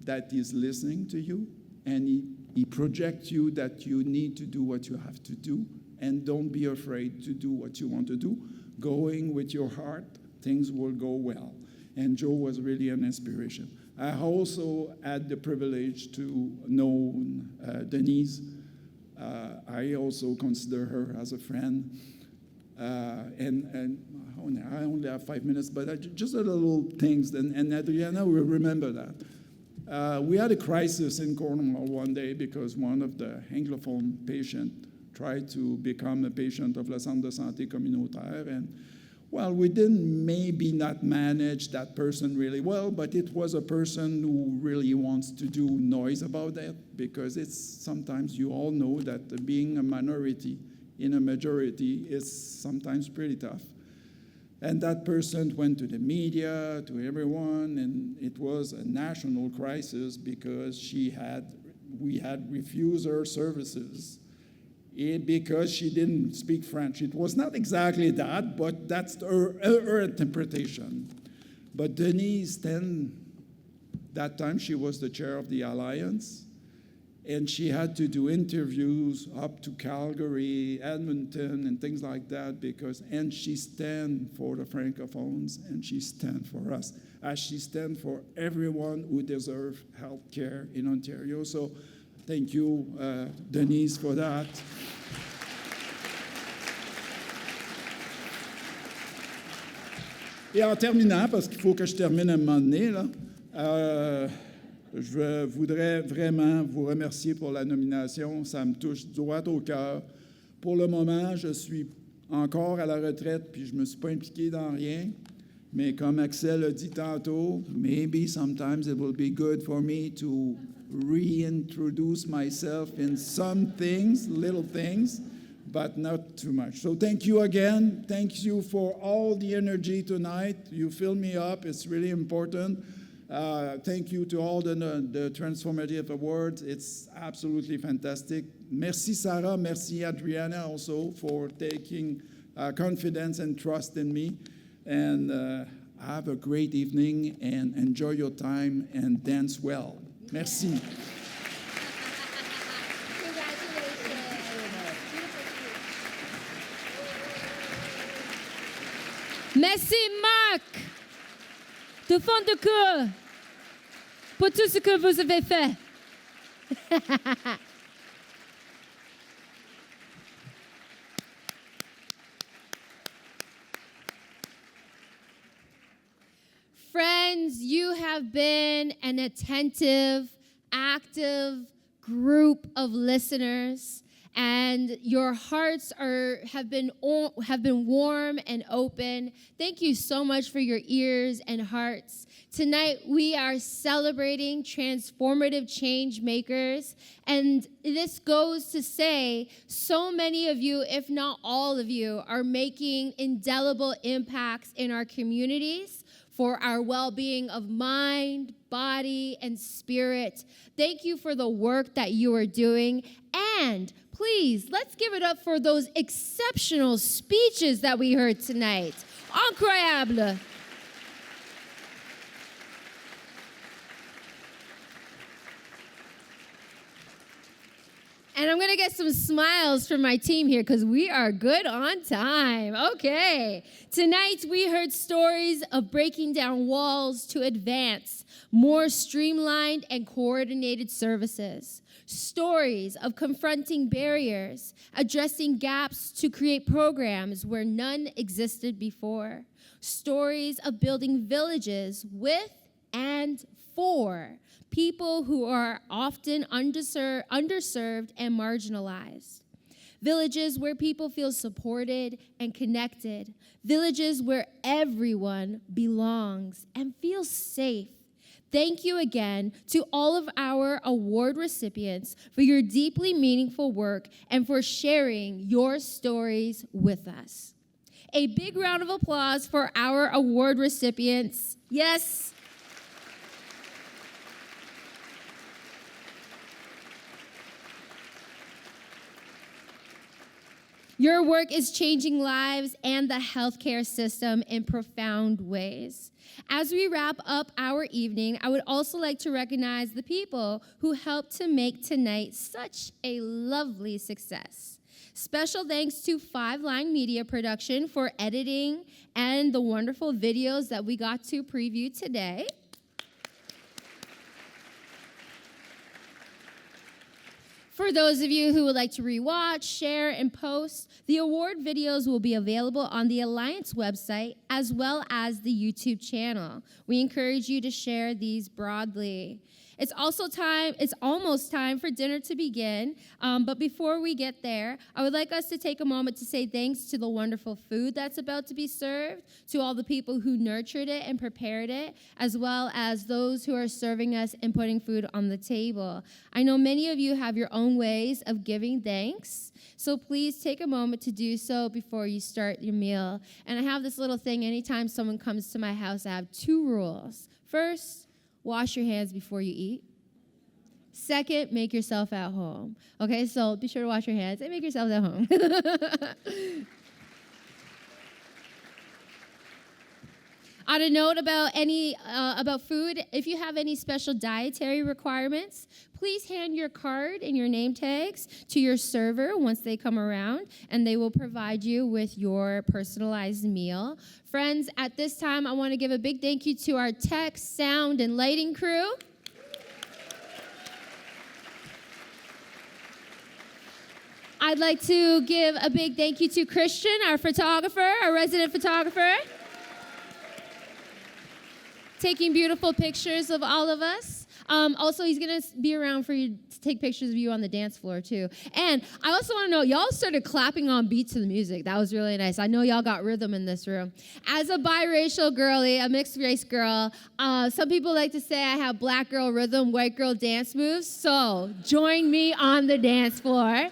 that he's listening to you and he projects you that you need to do what you have to do and don't be afraid to do what you want to do. Going with your heart, things will go well. And Joe was really an inspiration. I also had the privilege to know Denise. I also consider her as a friend. And I only have 5 minutes, but just a little things, and Adriana will remember that. We had a crisis in Cornwall one day because one of the Anglophone patients tried to become a patient of la Centre de Santé Communautaire, and well, we didn't maybe not manage that person really well, but it was a person who really wants to do noise about that because it's sometimes you all know that being a minority in a majority is sometimes pretty tough. And that person went to the media, to everyone, and it was a national crisis because we had refused her services because she didn't speak French. It was not exactly that, but that's her interpretation. But Denise, that time she was the chair of the Alliance, and she had to do interviews up to Calgary, Edmonton, and things like that and she stand for the Francophones, and she stand for us, as she stand for everyone who deserves health care in Ontario. So thank you, Denise, for that. Et en terminant, parce qu'il faut que je termine à un moment donné, là, je voudrais vraiment vous remercier pour la nomination. Ça me touche droit au cœur. Pour le moment, je suis encore à la retraite, puis je ne me suis pas impliqué dans rien. Mais comme Axel a dit tantôt, maybe sometimes it will be good for me to reintroduce myself in some things, little things, but not too much. So thank you again. Thank you for all the energy tonight. You fill me up. It's really important. Thank you to all the Transformative Awards. It's absolutely fantastic. Merci, Sarah. Merci, Adriana, also, for taking confidence and trust in me. And have a great evening and enjoy your time and dance well. Merci. Merci, Marc, de fond de cœur, pour tout ce que vous avez fait. Friends, you have been an attentive, active group of listeners, and your hearts have been warm and open. Thank you so much for your ears and hearts. Tonight, we are celebrating transformative change makers, and this goes to say so many of you, if not all of you, are making indelible impacts in our communities for our well-being of mind, body, and spirit. Thank you for the work that you are doing. And please, let's give it up for those exceptional speeches that we heard tonight. Incroyable. And I'm going to get some smiles from my team here because we are good on time. Okay. Tonight, we heard stories of breaking down walls to advance more streamlined and coordinated services. Stories of confronting barriers, addressing gaps to create programs where none existed before. Stories of building villages with and for people who are often underserved and marginalized. Villages where people feel supported and connected. Villages where everyone belongs and feels safe. Thank you again to all of our award recipients for your deeply meaningful work and for sharing your stories with us. A big round of applause for our award recipients. Yes. Your work is changing lives and the healthcare system in profound ways. As we wrap up our evening, I would also like to recognize the people who helped to make tonight such a lovely success. Special thanks to Five Line Media Production for editing and the wonderful videos that we got to preview today. For those of you who would like to rewatch, share, and post, the award videos will be available on the Alliance website as well as the YouTube channel. We encourage you to share these broadly. It's almost time for dinner to begin, but before we get there, I would like us to take a moment to say thanks to the wonderful food that's about to be served, to all the people who nurtured it and prepared it, as well as those who are serving us and putting food on the table. I know many of you have your own ways of giving thanks, so please take a moment to do so before you start your meal. And I have this little thing, anytime someone comes to my house, I have 2 rules. First, wash your hands before you eat. Second, make yourself at home. Okay, so be sure to wash your hands and make yourselves at home. On a note about food, if you have any special dietary requirements, please hand your card and your name tags to your server once they come around, and they will provide you with your personalized meal. Friends, at this time, I want to give a big thank you to our tech, sound, and lighting crew. I'd like to give a big thank you to Christian, our photographer, our resident photographer, taking beautiful pictures of all of us. Also, he's going to be around for you to take pictures of you on the dance floor, too. And I also want to know, y'all started clapping on beat to the music. That was really nice. I know y'all got rhythm in this room. As a biracial girly, a mixed race girl, some people like to say I have black girl rhythm, white girl dance moves. So join me on the dance floor.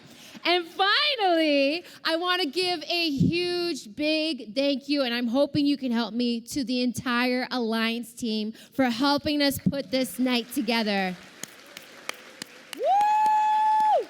And finally, I want to give a huge, big thank you, and I'm hoping you can help me, to the entire Alliance team for helping us put this night together. Woo!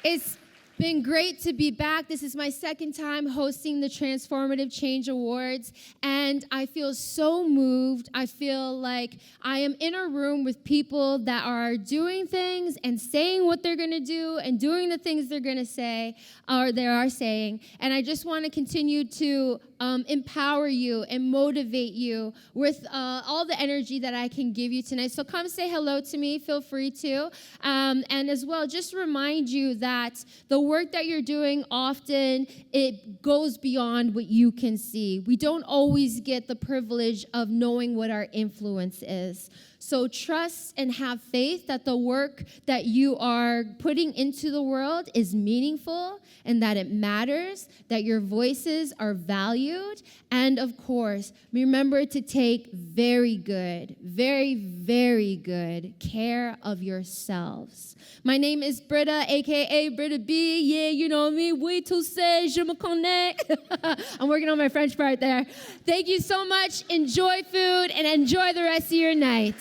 It's been great to be back. This is my second time hosting the Transformative Change Awards, and I feel so moved. I feel like I am in a room with people that are doing things and saying what they're going to do and doing the things they're going to say or they are saying, and I just want to continue to empower you and motivate you with all the energy that I can give you tonight. So come say hello to me. Feel free to. And as well, just remind you that the work that you're doing often, it goes beyond what you can see. We don't always get the privilege of knowing what our influence is. So trust and have faith that the work that you are putting into the world is meaningful and that it matters, that your voices are valued, and of course, remember to take very good, very, very good care of yourselves. My name is Britta, aka Britta B. Yeah, you know me. Oui, tu sais, je me connais. I'm working on my French part there. Thank you so much. Enjoy food and enjoy the rest of your night.